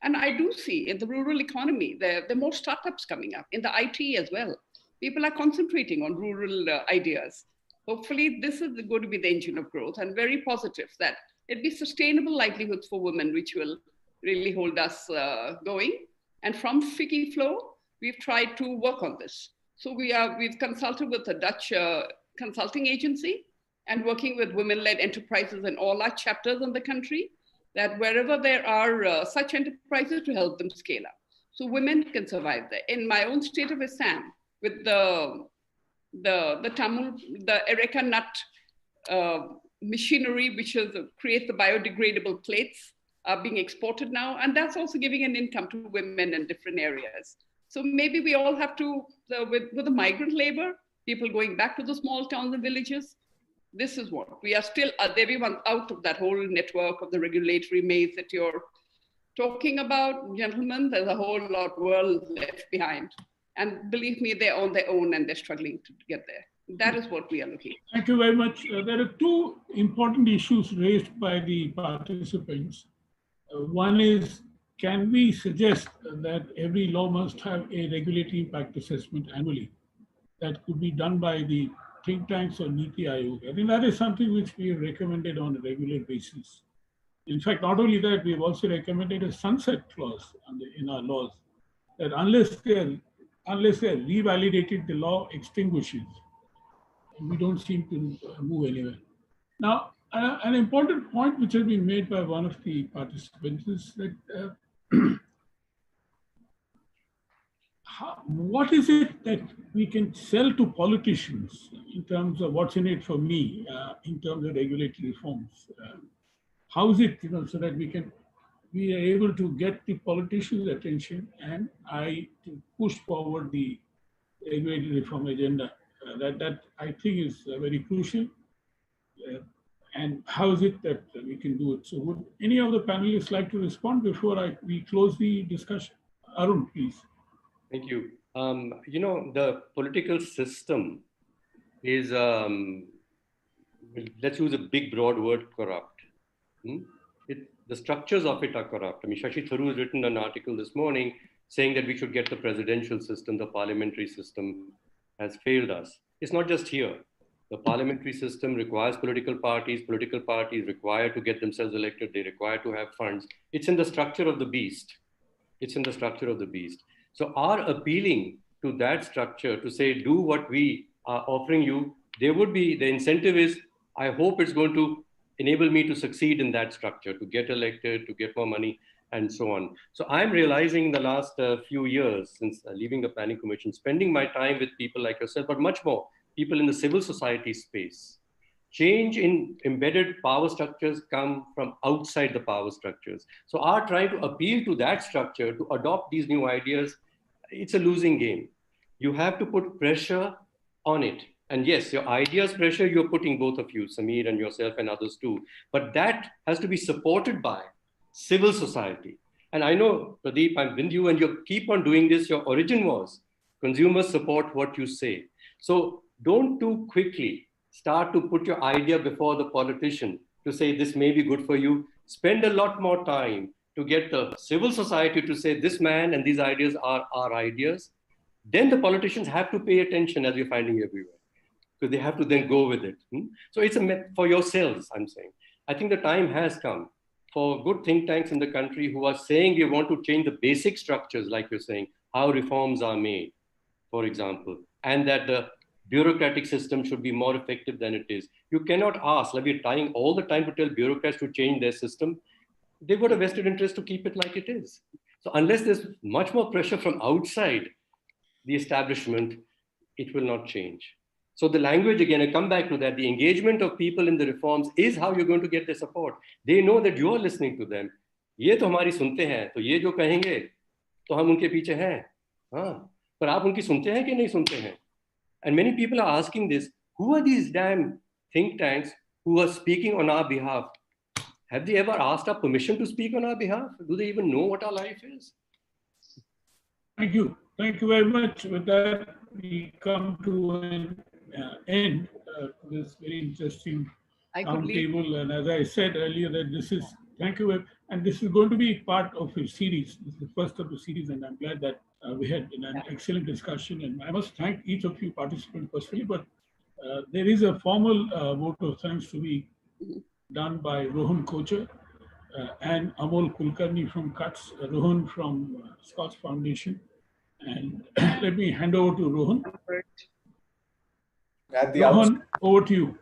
And I do see in the rural economy, there are more startups coming up, in the IT as well. People are concentrating on rural ideas. Hopefully this is going to be the engine of growth, and very positive that it'd be sustainable livelihoods for women, which will really hold us going. And from Fiki Flow, we've tried to work on this. So we've consulted with a Dutch consulting agency and working with women-led enterprises in all our chapters in the country, that wherever there are such enterprises, to help them scale up. So women can survive there. In my own state of Assam, with the Areca nut machinery, which creates the biodegradable plates, are being exported now. And that's also giving an income to women in different areas. So maybe we all have to, with the migrant labor, people going back to the small towns and villages, this is what we are still, everyone out of that whole network of the regulatory maze that you're talking about. Gentlemen, there's a whole lot world left behind. And believe me, they're on their own and they're struggling to get there. That is what we are looking at. Thank you very much. There are two important issues raised by the participants. One is, can we suggest that every law must have a regulatory impact assessment annually? That could be done by the think tanks or Niti Aayog. I think that is something which we have recommended on a regular basis. In fact, not only that, we have also recommended a sunset clause in our laws, that unless they are revalidated, the law extinguishes. We don't seem to move anywhere. Now, an important point which has been made by one of the participants is that what is it that we can sell to politicians in terms of what's in it for me, in terms of regulatory reforms? How is it, so that we are able to get the politicians' attention and to push forward the regulatory reform agenda? That I think is very crucial. And how is it that we can do it? So would any of the panelists like to respond before we close the discussion? Arun, please. Thank you. The political system is, let's use a big, broad word, corrupt. The structures of it are corrupt. I mean, Shashi Tharoor has written an article this morning saying that we should get the presidential system, the parliamentary system has failed us. It's not just here. The parliamentary system requires political parties require to get themselves elected, they require to have funds. It's in the structure of the beast. It's in the structure of the beast. So our appealing to that structure to say, do what we are offering you, there would be, the incentive is, I hope it's going to enable me to succeed in that structure, to get elected, to get more money, and so on. So I'm realizing in the last few years, since leaving the Planning Commission, spending my time with people like yourself, but much more, people in the civil society space. Change in embedded power structures come from outside the power structures. So our trying to appeal to that structure to adopt these new ideas, it's a losing game. You have to put pressure on it. And yes, your ideas pressure, you're putting, both of you, Sameer and yourself and others too. But that has to be supported by civil society. And I know, Pradeep, I'm with you and you keep on doing this. Your origin was consumers support what you say. So don't too quickly start to put your idea before the politician to say this may be good for you. Spend a lot more time to get the civil society to say this man and these ideas are our ideas. Then the politicians have to pay attention, as we're finding everywhere, because they have to then go with it. So it's for yourselves, I'm saying. I think the time has come for good think tanks in the country who are saying we want to change the basic structures, like you're saying, how reforms are made, for example, and that the bureaucratic system should be more effective than it is. You cannot ask, like we're trying all the time to tell bureaucrats to change their system. They've got a vested interest to keep it like it is. So unless there's much more pressure from outside the establishment, it will not change. So the language, again, I come back to that, the engagement of people in the reforms is how you're going to get their support. They know that you are listening to them. ये तो हमारी सुनते हैं, तो ये जो कहेंगे, तो हम उनके पीछे हैं. हाँ, पर आप उनकी सुनते हैं कि नहीं सुनते हैं? And many people are asking this, who are these damn think tanks who are speaking on our behalf? Have they ever asked our permission to speak on our behalf? Do they even know what our life is? Thank you. Thank you very much. With that, we come to an end this very interesting roundtable. And as I said earlier, that this is, thank you, and this is going to be part of a series. This is the first of the series, and I'm glad that we had an excellent discussion. And I must thank each of you participants personally, but there is a formal vote of thanks to be done by Rohan Kochhar and Amol Kulkarni from CUTS, Rohan from SKOCH Foundation. And let me hand over to Rohan. Rohan, over to you.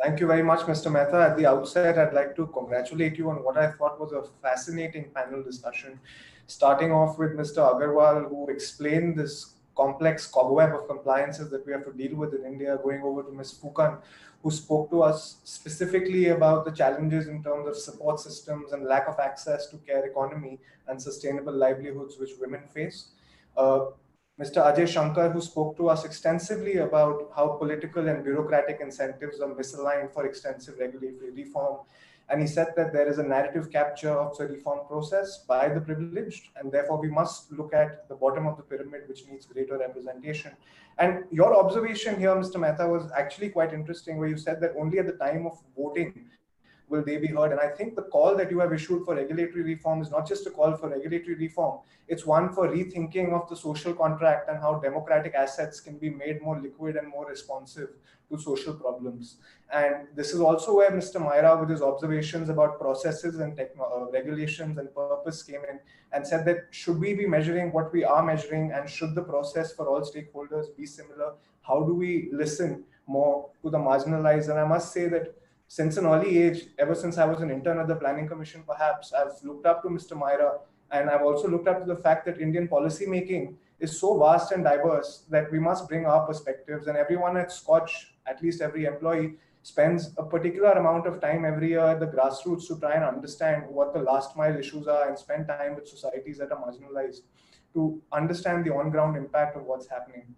Thank you very much, Mr. Mehta. At the outset, I'd like to congratulate you on what I thought was a fascinating panel discussion, starting off with Mr. Agrawal, who explained this complex cobweb of compliances that we have to deal with in India, going over to Ms. Phookan, who spoke to us specifically about the challenges in terms of support systems and lack of access to care economy and sustainable livelihoods which women face. Mr. Ajay Shankar, who spoke to us extensively about how political and bureaucratic incentives are misaligned for extensive regulatory reform. And he said that there is a narrative capture of the reform process by the privileged, and therefore we must look at the bottom of the pyramid, which needs greater representation. And your observation here, Mr. Mehta, was actually quite interesting, where you said that only at the time of voting will they be heard. And I think the call that you have issued for regulatory reform is not just a call for regulatory reform, it's one for rethinking of the social contract and how democratic assets can be made more liquid and more responsive to social problems. And this is also where Mr. Maira, with his observations about processes and regulations and purpose, came in and said that should we be measuring what we are measuring, and should the process for all stakeholders be similar? How do we listen more to the marginalized? And I must say that since an early age, ever since I was an intern at the Planning Commission, perhaps, I've looked up to Mr. Maira, and I've also looked up to the fact that Indian policy making is so vast and diverse that we must bring our perspectives. And everyone at SKOCH, at least every employee, spends a particular amount of time every year at the grassroots to try and understand what the last mile issues are and spend time with societies that are marginalized to understand the on-ground impact of what's happening.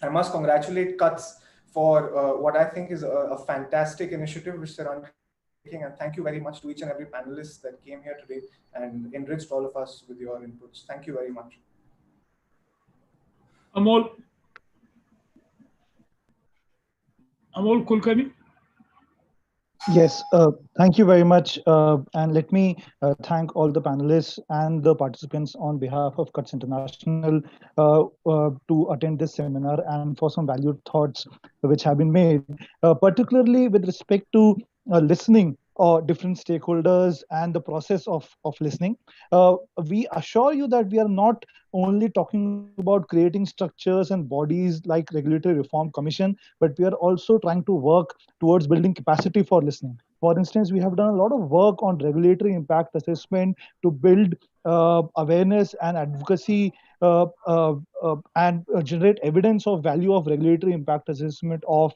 I must congratulate CUTS for what I think is a fantastic initiative which they're undertaking, and thank you very much to each and every panelist that came here today and enriched all of us with your inputs. Thank you very much. Amol Kulkarni. Yes, thank you very much. And let me thank all the panelists and the participants on behalf of CUTS International to attend this seminar and for some valued thoughts which have been made, particularly with respect to listening different stakeholders and the process of listening. We assure you that we are not only talking about creating structures and bodies like Regulatory Reform Commission, but we are also trying to work towards building capacity for listening. For instance, we have done a lot of work on regulatory impact assessment to build awareness and advocacy and generate evidence of value of regulatory impact assessment of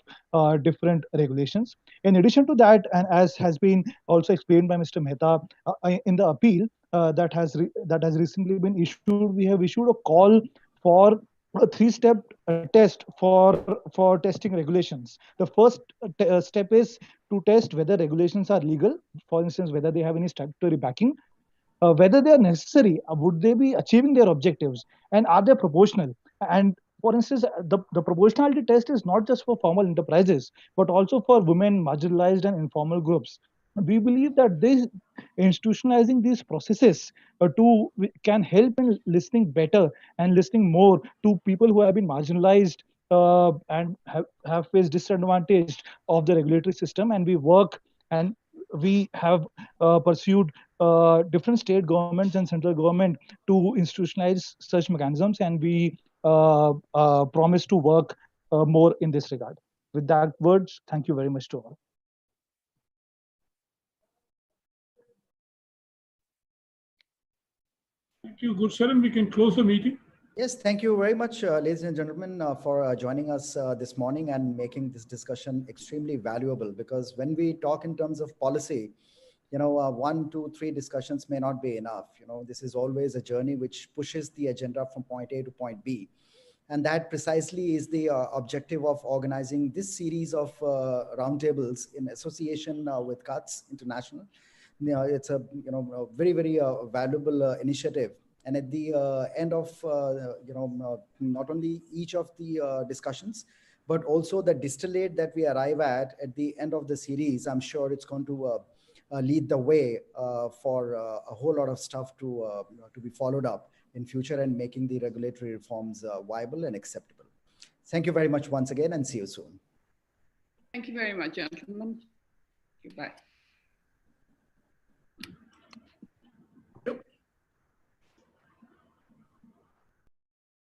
different regulations. In addition to that, and as has been also explained by Mr. Mehta in the appeal that has recently been issued, we have issued a call for a three-step test for testing regulations. The first step is to test whether regulations are legal, for instance, whether they have any statutory backing, whether they are necessary, would they be achieving their objectives, and are they proportional? And for instance, the proportionality test is not just for formal enterprises, but also for women, marginalized and informal groups. We believe that this institutionalizing these processes can help in listening better and listening more to people who have been marginalized and have faced disadvantaged of the regulatory system. And we work and we have pursued different state governments and central government to institutionalize such mechanisms, and we promise to work more in this regard. With that words, thank you very much to all. Thank you, Gursharan. We can close the meeting. Yes, thank you very much, ladies and gentlemen, for joining us this morning and making this discussion extremely valuable. Because when we talk in terms of policy, 1, 2, 3 discussions may not be enough. This is always a journey which pushes the agenda from point A to point B. And that precisely is the objective of organizing this series of roundtables in association with CUTS International. It's a very, very valuable initiative. And at the end of not only each of the discussions, but also the distillate that we arrive at the end of the series, I'm sure it's going to lead the way for a whole lot of stuff to be followed up in future and making the regulatory reforms viable and acceptable. Thank you very much once again, and see you soon. Thank you very much, gentlemen. Goodbye.